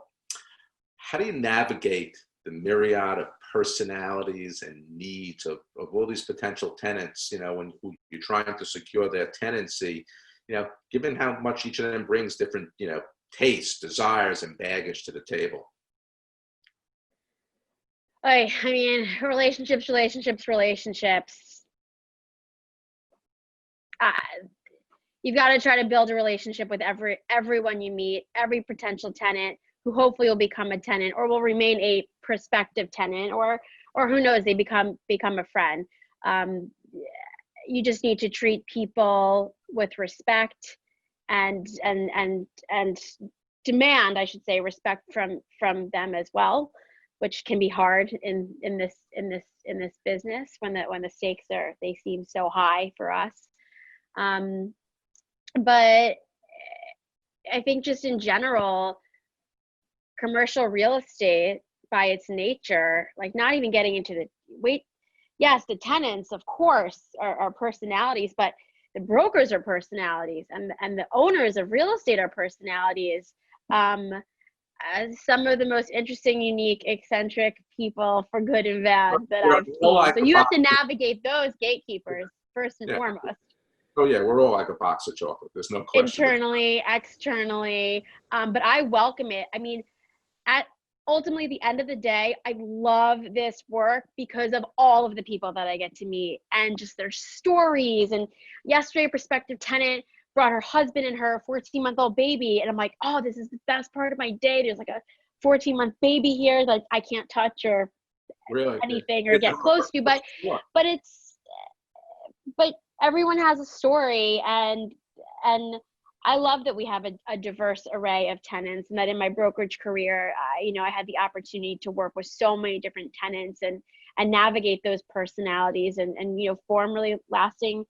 how do you navigate the myriad of personalities and needs of all these potential tenants, you know, when you're trying to secure their tenancy, you know, given how much each of them brings different, you know, tastes, desires, and baggage to the table? I mean, relationships. You've got to try to build a relationship with everyone you meet, every potential tenant who hopefully will become a tenant or will remain a prospective tenant, or who knows, they become a friend. You just need to treat people with respect and demand, I should say, respect from them as well, which can be hard in this business when the stakes they seem so high for us. But I think just in general, commercial real estate by its nature, like not even getting into yes, the tenants, of course, are personalities, but the brokers are personalities, and the owners of real estate are personalities. Some of the most interesting, unique, eccentric people, for good and bad, that I've seen. So you have to navigate those gatekeepers first and foremost. Oh yeah, we're all like a box of chocolate. There's no question. Internally, externally, but I welcome it. I mean, ultimately, the end of the day, I love this work because of all of the people that I get to meet and just their stories. And yesterday, a prospective tenant brought her husband and her 14-month-old baby, and I'm like, oh, this is the best part of my day. There's like a 14-month baby here that I can't touch or anything or get close to, but everyone has a story, and I love that we have a diverse array of tenants, and that in my brokerage career, I had the opportunity to work with so many different tenants and navigate those personalities and form really lasting,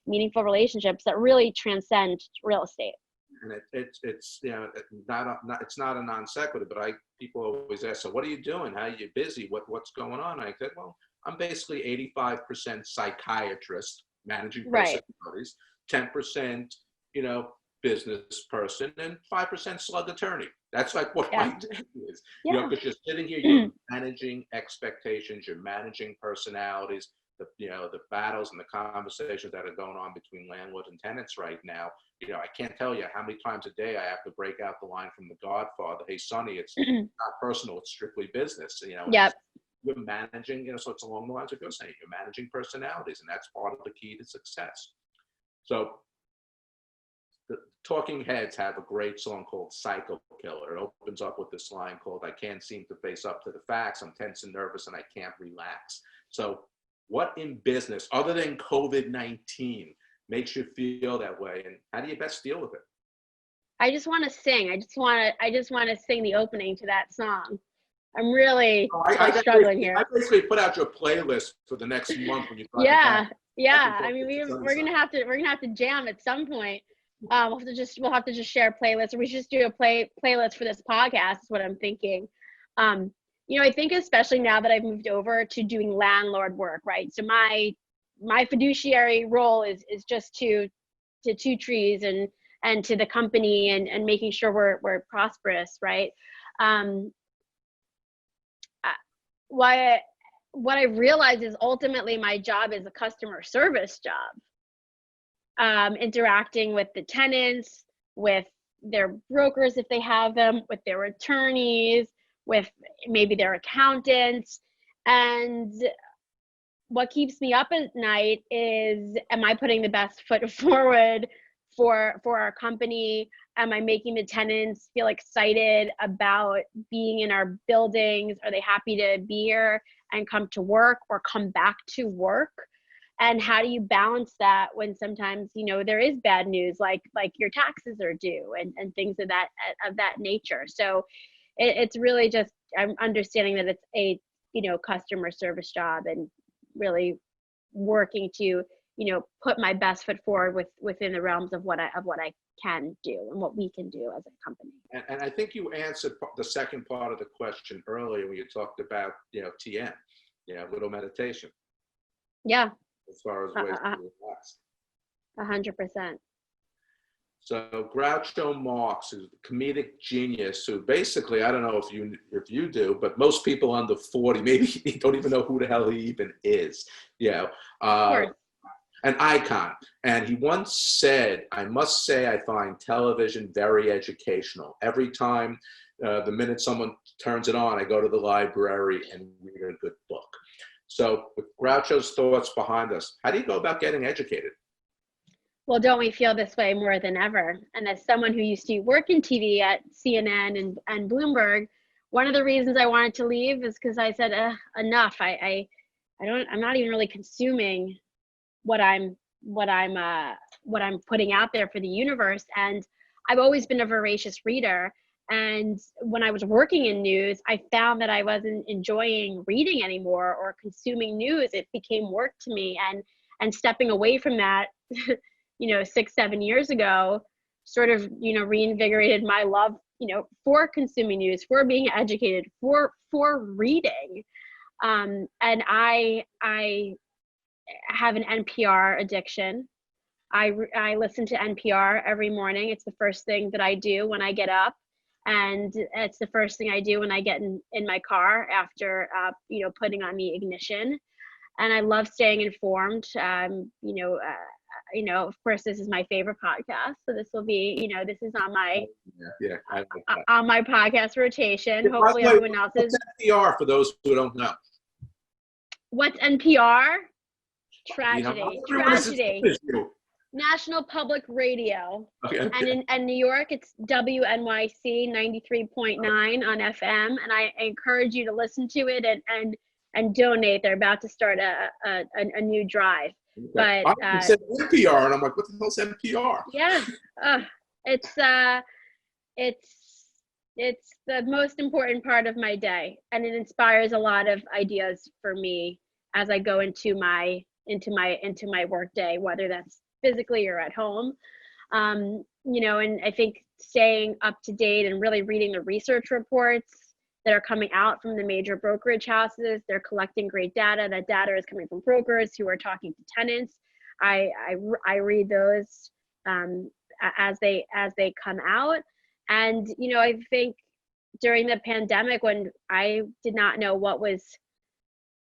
meaningful relationships that really transcend real estate. And it's not a non sequitur, but people always ask, so what are you doing? How are you busy? What's going on? I said, well, I'm basically 85% psychiatrist, managing personalities, 10%, business person, and 5% slug attorney. That's like what my day is. Because you're sitting here, you're managing expectations, you're managing personalities, the battles and the conversations that are going on between landlords and tenants right now. I can't tell you how many times a day I have to break out the line from The Godfather, hey, Sonny, it's not personal, it's strictly business. You're managing, so it's along the lines of you're saying, you're managing personalities, and that's part of the key to success. So the Talking Heads have a great song called Psycho Killer. It opens up with this line called, I can't seem to face up to the facts, I'm tense and nervous and I can't relax. So what in business, other than COVID-19, makes you feel that way, and how do you best deal with it? I just want to sing. I just want to sing the opening to that song. I'm really struggling here. I basically put out your playlist for the next month when you. Yeah. I mean, we're gonna have to jam at some point. We'll have to just share playlists, or we should just do a playlist for this podcast is what I'm thinking. I think especially now that I've moved over to doing landlord work, right? So my fiduciary role is just to Two Trees and to the company and making sure we're prosperous, right? What I realized is ultimately my job is a customer service job, interacting with the tenants, with their brokers if they have them, with their attorneys, with maybe their accountants. And what keeps me up at night is, am I putting the best foot forward for our company? Am I making the tenants feel excited about being in our buildings? Are they happy to be here and come to work or come back to work? And how do you balance that when sometimes, there is bad news, like your taxes are due and things of that nature. So it's really just, I'm understanding that it's a, customer service job, and really working to, put my best foot forward within the realms of what I can do and what we can do as a company. And I think you answered the second part of the question earlier when you talked about, TM, little meditation. Yeah. As far as ways to relax. 100%. So Groucho Marx, who's a comedic genius, who basically, I don't know if you do, but most people under 40 maybe don't even know who the hell he even is. An icon. And he once said, "I must say I find television very educational. Every time, the minute someone turns it on, I go to the library and read a good book." So with Groucho's thoughts behind us, how do you go about getting educated? Well, don't we feel this way more than ever? And as someone who used to work in TV at CNN and Bloomberg, one of the reasons I wanted to leave is because I said, enough. I'm not even really consuming what I'm putting out there for the universe. And I've always been a voracious reader. And when I was working in news, I found that I wasn't enjoying reading anymore or consuming news. It became work to me, and stepping away from that, 6-7 years ago, sort of, reinvigorated my love, for consuming news, for being educated, for reading. And I have an NPR addiction. I listen to NPR every morning. It's the first thing that I do when I get up. And it's the first thing I do when I get in my car after, putting on the ignition. And I love staying informed. Of course, this is my favorite podcast. So this will be, this is on my on my podcast rotation. Hopefully everyone else is. What's NPR for those who don't know? What's NPR? Tragedy. National Public Radio. Okay. And in New York, it's WNYC 93.9 on FM. And I encourage you to listen to it and donate. They're about to start a new drive. Okay. But I said NPR, and I'm like, what the hell's NPR? Yeah, it's the most important part of my day, and it inspires a lot of ideas for me as I go into my work day, whether that's physically or at home. And I think staying up to date and really reading the research reports that are coming out from the major brokerage houses. They're collecting great data. That data is coming from brokers who are talking to tenants. I read those as they come out. And I think during the pandemic, when I did not know what was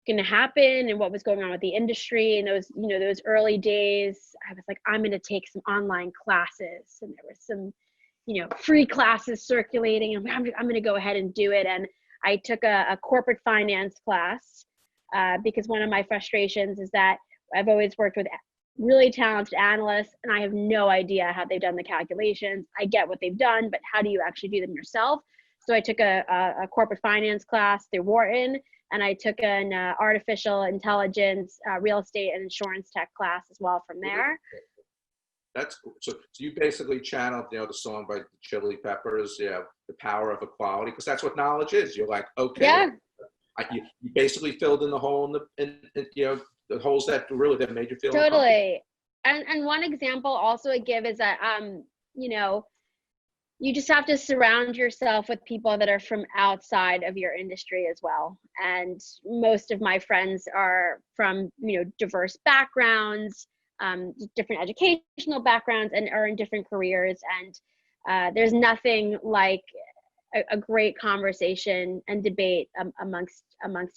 going to happen and what was going on with the industry, and those early days, I was like, I'm going to take some online classes, and there was some free classes circulating, and I'm going to go ahead and do it. And I took a corporate finance class because one of my frustrations is that I've always worked with really talented analysts, and I have no idea how they've done the calculations. I get what they've done, but how do you actually do them yourself? So I took a corporate finance class through Wharton, and I took an artificial intelligence, real estate and insurance tech class as well from there. That's cool. So you basically channeled, the song by the Chili Peppers, The Power of Equality, because that's what knowledge is. You're like, okay, yeah. You basically filled in the hole in the holes that made you feel totally. And one example also I give is that, you know, you just have to surround yourself with people that are from outside of your industry as well. And most of my friends are from, you know, diverse backgrounds, different educational backgrounds, and are in different careers. And there's nothing like a great conversation and debate amongst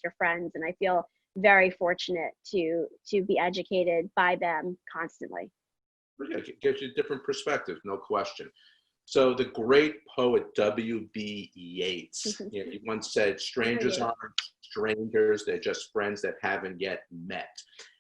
your friends. And I feel very fortunate to be educated by them constantly. Yeah, it gives you a different perspective, no question. So the great poet W.B. Yeats, you know, he once said, strangers aren't strangers, they're just friends that haven't yet met.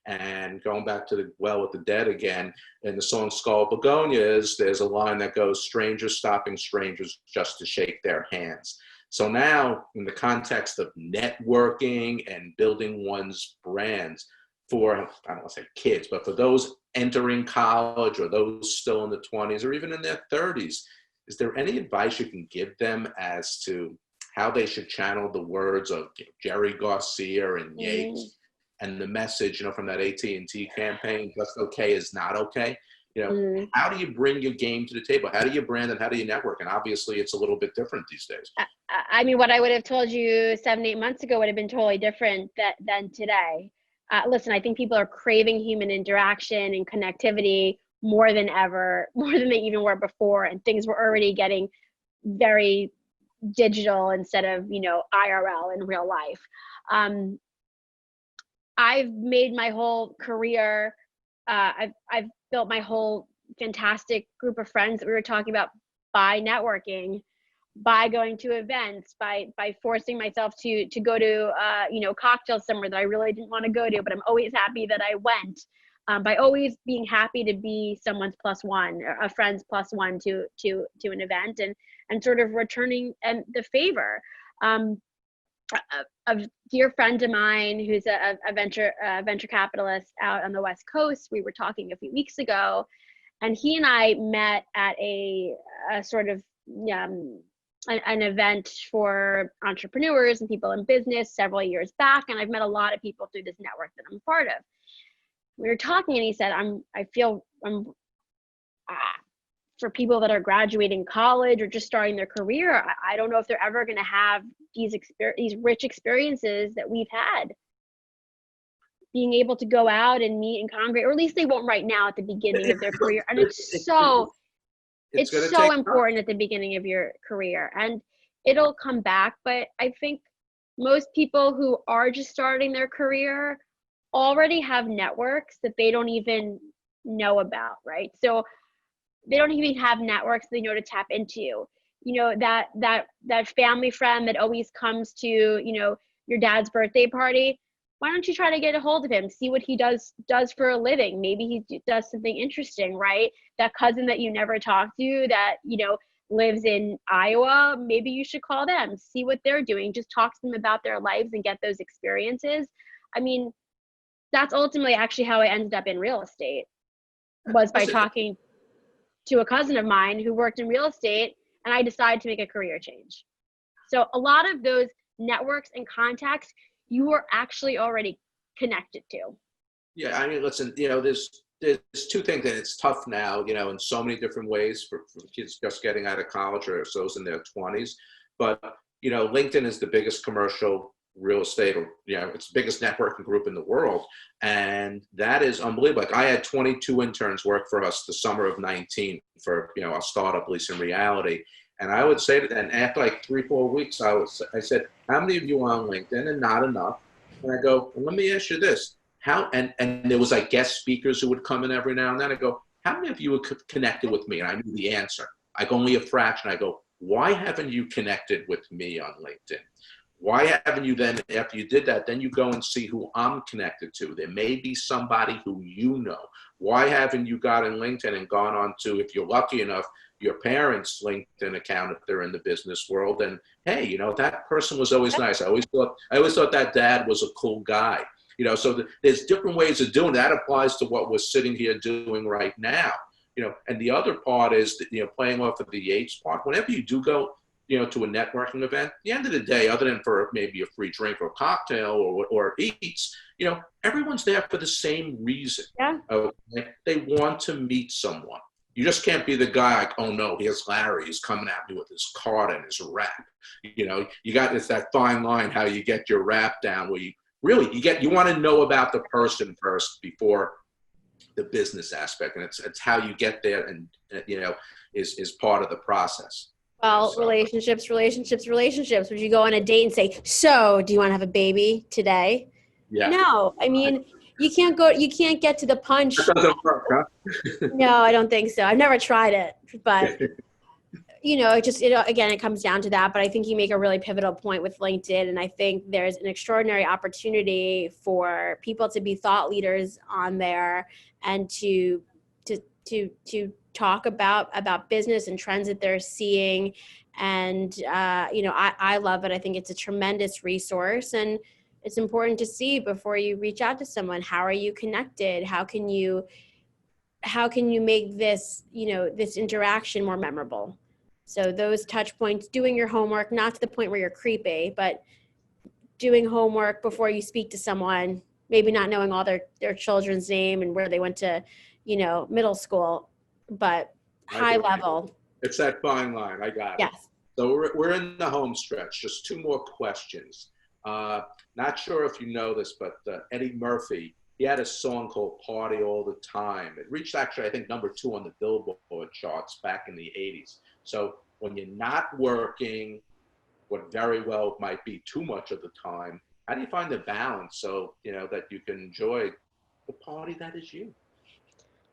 And going back to the Well with the Dead again, in the song Skull Begonias, there's a line that goes, strangers stopping strangers just to shake their hands. So now, in the context of networking and building one's brands for, I don't want to say kids, but for those entering college or those still in the 20s or even in their 30s, is there any advice you can give them as to how they should channel the words of Jerry Garcia and Yates and the message, you know, from that AT&T campaign, just okay is not okay? You know, how do you bring your game to the table? How do you brand and how do you network? And obviously it's a little bit different these days. I mean, what I would have told you 7-8 months ago would have been totally different than today. Listen, I think people are craving human interaction and connectivity more than ever, more than they even were before. And things were already getting very digital instead of, you know, IRL in real life. I've made my whole career, I've built my whole fantastic group of friends that we were talking about by networking, by going to events, by forcing myself to go to you know, cocktails somewhere that I really didn't want to go to, but I'm always happy that I went. By always being happy to be someone's plus one, or a friend's plus one to an event, and sort of returning the favor. A dear friend of mine who's a venture capitalist out on the West Coast, we were talking a few weeks ago, and he and I met at a sort of an event for entrepreneurs and people in business several years back, and I've met a lot of people through this network that I'm a part of. We were talking, and he said, I feel for people that are graduating college or just starting their career, I don't know if they're ever going to have these rich experiences that we've had. Being able to go out and meet and congregate, or at least they won't right now at the beginning of their career. And it's so important at the beginning of your career, and it'll come back. But I think most people who are just starting their career already have networks that they don't even know about, right? So they don't even have networks they know to tap into. You know, that family friend that always comes to, you know, your dad's birthday party. Why don't you try to get a hold of him, see what he does for a living? Maybe he does something interesting, right? That cousin that you never talk to that, you know, lives in Iowa, maybe you should call them, see what they're doing, just talk to them about their lives and get those experiences. I mean, that's ultimately actually how I ended up in real estate, was by talking to a cousin of mine who worked in real estate, and I decided to make a career change. So a lot of those networks and contacts you are actually already connected to. Yeah, I mean, listen, you know, there's two things, and it's tough now, you know, in so many different ways for kids just getting out of college or those in their 20s. But, you know, LinkedIn is the biggest commercial real estate, or, you know, it's the biggest networking group in the world. And that is unbelievable. Like, I had 22 interns work for us the summer of 19 for, you know, our startup Leasing Reality. And I would say to them, after like 3-4 weeks, I said, how many of you are on LinkedIn? And not enough. And I go, well, let me ask you this. How, and there was like guest speakers who would come in every now and then. I go, how many of you are connected with me? And I knew the answer. I go, only a fraction. I go, why haven't you connected with me on LinkedIn? Why haven't you then, after you did that, then you go and see who I'm connected to? There may be somebody who you know. Why haven't you got in LinkedIn and gone on to, if you're lucky enough, your parents' LinkedIn account if they're in the business world? And hey, you know, that person was always nice. I always thought that dad was a cool guy. You know, so there's different ways of doing that. Applies to what we're sitting here doing right now. You know, and the other part is that, you know, playing off of the Yates part, whenever you do go, to a networking event. At the end of the day, other than for maybe a free drink or cocktail or eats, everyone's there for the same reason. Yeah. Okay? They want to meet someone. You just can't be the guy like, oh no, here's Larry. He's coming at me with his card and his rap. It's that fine line how you get your rap down, where you want to know about the person first before the business aspect, and it's how you get there, and is part of the process. Well, relationships. Would you go on a date and say, so do you want to have a baby today? Yeah. No, I mean, you can't get to the punch. That doesn't work, huh? No, I don't think so. I've never tried it, but again, it comes down to that. But I think you make a really pivotal point with LinkedIn, and I think there's an extraordinary opportunity for people to be thought leaders on there and to talk about business and trends that they're seeing. And I love it. I think it's a tremendous resource, and it's important to see before you reach out to someone. How are you connected? How can you make this this interaction more memorable? So those touch points, doing your homework, not to the point where you're creepy, but doing homework before you speak to someone, maybe not knowing all their children's name and where they went to middle school, but high level. It's that fine line. I got it. Yes. So we're in the home stretch. Just two more questions. Not sure if you know this, but Eddie Murphy, he had a song called Party All the Time. It reached actually, I think, #2 on the Billboard charts back in the 80s. So when you're not working, what very well might be too much of the time, how do you find the balance so, that you can enjoy the party that is you?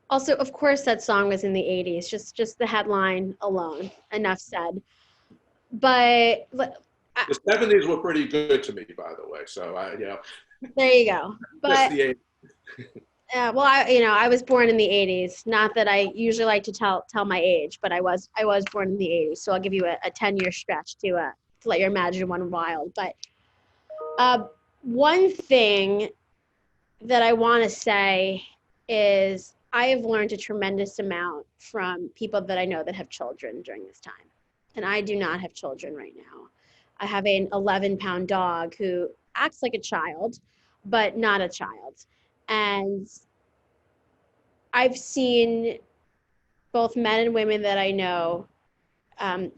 Also, of course, that song was in the 80s, just the headline alone, enough said. But the 70s were pretty good to me, by the way. So there you go. But the 80s. I was born in the 80s. Not that I usually like to tell my age, but I was born in the 80s. So I'll give you a 10-year stretch to let your imagination run wild. But one thing that I want to say is I have learned a tremendous amount from people that I know that have children during this time. And I do not have children right now. I have an 11-pound dog who acts like a child, but not a child. And I've seen both men and women that I know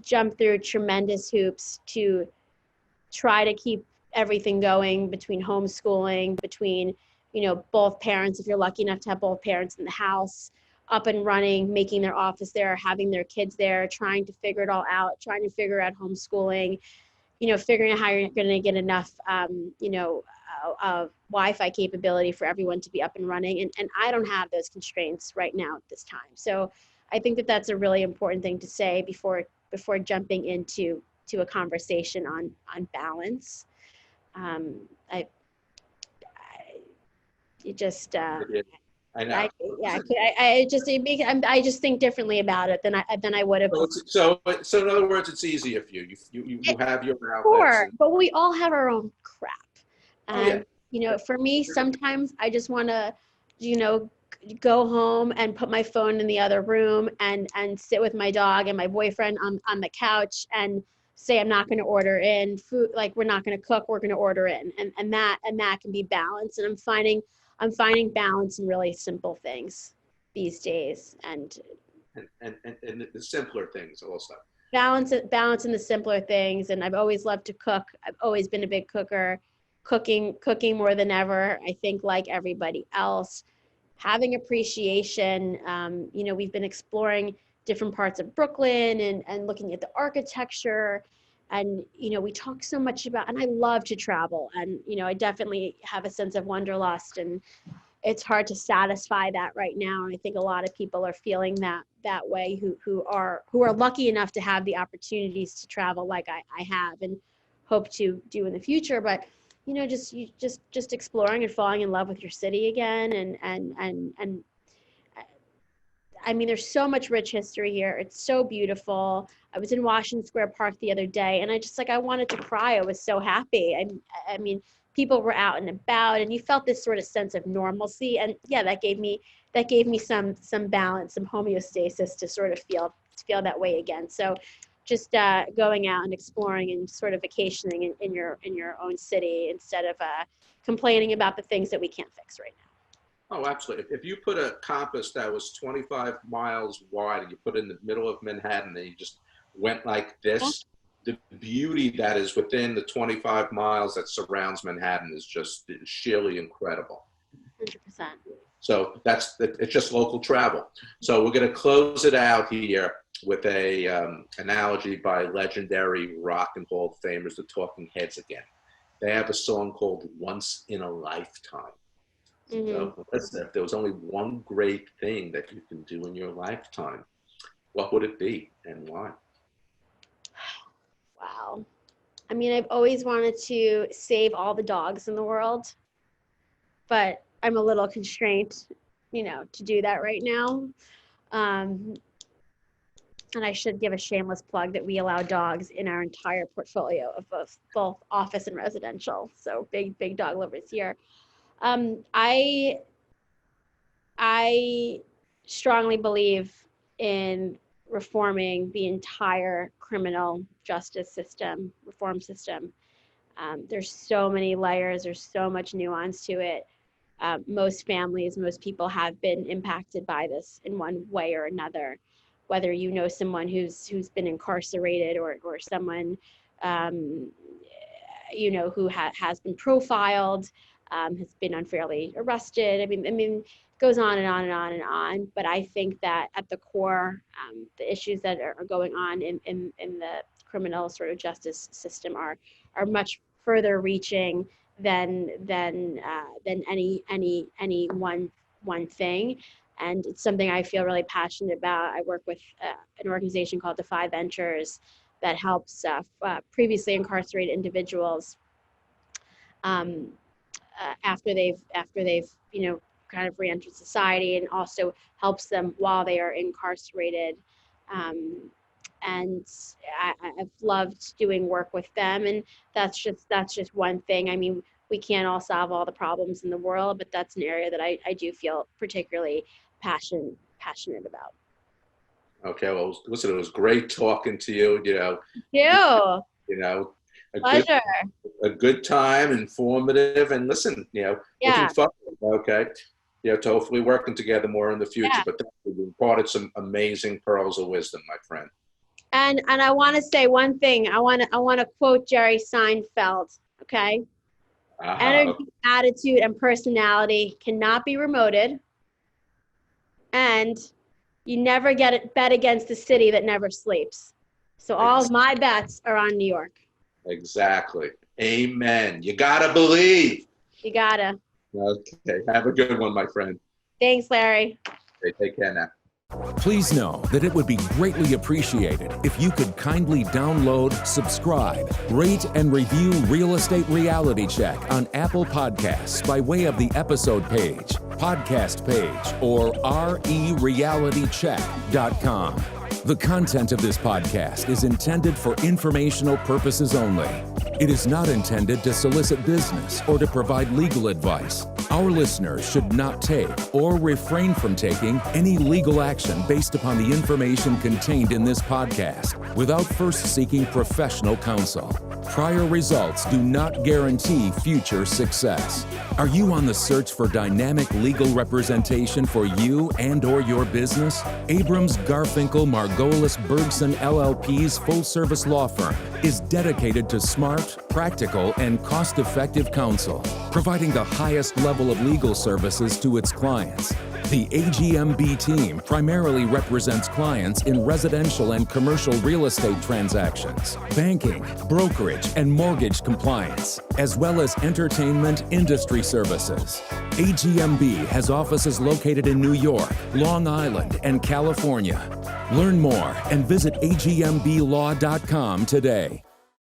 jump through tremendous hoops to try to keep everything going between homeschooling, between both parents, if you're lucky enough to have both parents in the house, up and running, making their office there, having their kids there, trying to figure it all out, trying to figure out homeschooling, figuring out how you're going to get enough, Wi-Fi capability for everyone to be up and running. And I don't have those constraints right now at this time. So I think that that's a really important thing to say before jumping into a conversation on balance. I just think differently about it than I would have. So in other words, it's easier for you. You have your outlets. Sure, but we all have our own crap. And for me, sometimes I just want to, go home and put my phone in the other room and sit with my dog and my boyfriend on the couch and say I'm not going to order in food, like we're not going to cook, we're going to order in, and that can be balanced. And I'm finding balance in really simple things these days, and the simpler things also. Balance in the simpler things. And I've always loved to cook. I've always been a big cooker. Cooking more than ever. I think, like everybody else, having appreciation. We've been exploring different parts of Brooklyn and looking at the architecture. And, we talk so much about, and I love to travel, and, I definitely have a sense of wanderlust, and it's hard to satisfy that right now. And I think a lot of people are feeling that way who are lucky enough to have the opportunities to travel like I have and hope to do in the future. But, just exploring and falling in love with your city again. And I mean, there's so much rich history here. It's so beautiful. I was in Washington Square Park the other day, and I wanted to cry. I was so happy. I mean, people were out and about, and you felt this sort of sense of normalcy. And yeah, that gave me some balance, some homeostasis to sort of feel that way again. So going out and exploring and sort of vacationing in your own city instead of complaining about the things that we can't fix right now. Oh, absolutely. If you put a compass that was 25 miles wide and you put it in the middle of Manhattan and you just went like this, the beauty that is within the 25 miles that surrounds Manhattan is just sheerly incredible. 100%. So it's just local travel. So we're going to close it out here with a analogy by legendary rock and roll famers, the Talking Heads again. They have a song called Once in a Lifetime. Mm-hmm. So listen, if there was only one great thing that you can do in your lifetime, what would it be and why? Wow. I mean, I've always wanted to save all the dogs in the world, but I'm a little constrained, to do that right now. And I should give a shameless plug that we allow dogs in our entire portfolio of both office and residential. So big dog lovers here. I strongly believe in reforming the entire criminal justice system, reform system. There's so many layers, there's so much nuance to it. Most families, most people have been impacted by this in one way or another, whether you know someone who's been incarcerated or someone who has been profiled, has been unfairly arrested. I mean, it goes on and on and on and on. But I think that at the core, the issues that are going on in the criminal sort of justice system are much further reaching than any one thing. And it's something I feel really passionate about. I work with an organization called Defy Ventures that helps previously incarcerated individuals after they've kind of re-entered society, and also helps them while they are incarcerated. And I've loved doing work with them, and that's just one thing. I mean, we can't all solve all the problems in the world, but that's an area that I do feel particularly passionate about. Okay, well, listen, it was great talking to you. Pleasure. A good time, informative, and listen, looking forward, okay, to hopefully working together more in the future. Yeah. But you imparted some amazing pearls of wisdom, my friend. And I want to say one thing. I want to quote Jerry Seinfeld. Okay. Energy, attitude, and personality cannot be remoted, and you never bet against the city that never sleeps. So all of my bets are on New York. Exactly. Amen. You gotta believe. You gotta. Okay. Have a good one, my friend. Thanks, Larry. Okay, take care now. Please know that it would be greatly appreciated if you could kindly download, subscribe, rate, and review Real Estate Reality Check on Apple Podcasts by way of the episode page, podcast page, or rerealitycheck.com. The content of this podcast is intended for informational purposes only. It is not intended to solicit business or to provide legal advice. Our listeners should not take or refrain from taking any legal action based upon the information contained in this podcast without first seeking professional counsel. Prior results do not guarantee future success. Are you on the search for dynamic legal representation for you and/or your business? Abrams, Garfinkel, Margolis, Bergson LLP's full-service law firm is dedicated to smart, practical, and cost-effective counsel, providing the highest level of legal services to its clients. The AGMB team primarily represents clients in residential and commercial real estate transactions, banking, brokerage, and mortgage compliance, as well as entertainment industry services. AGMB has offices located in New York, Long Island, and California. Learn more and visit agmblaw.com today.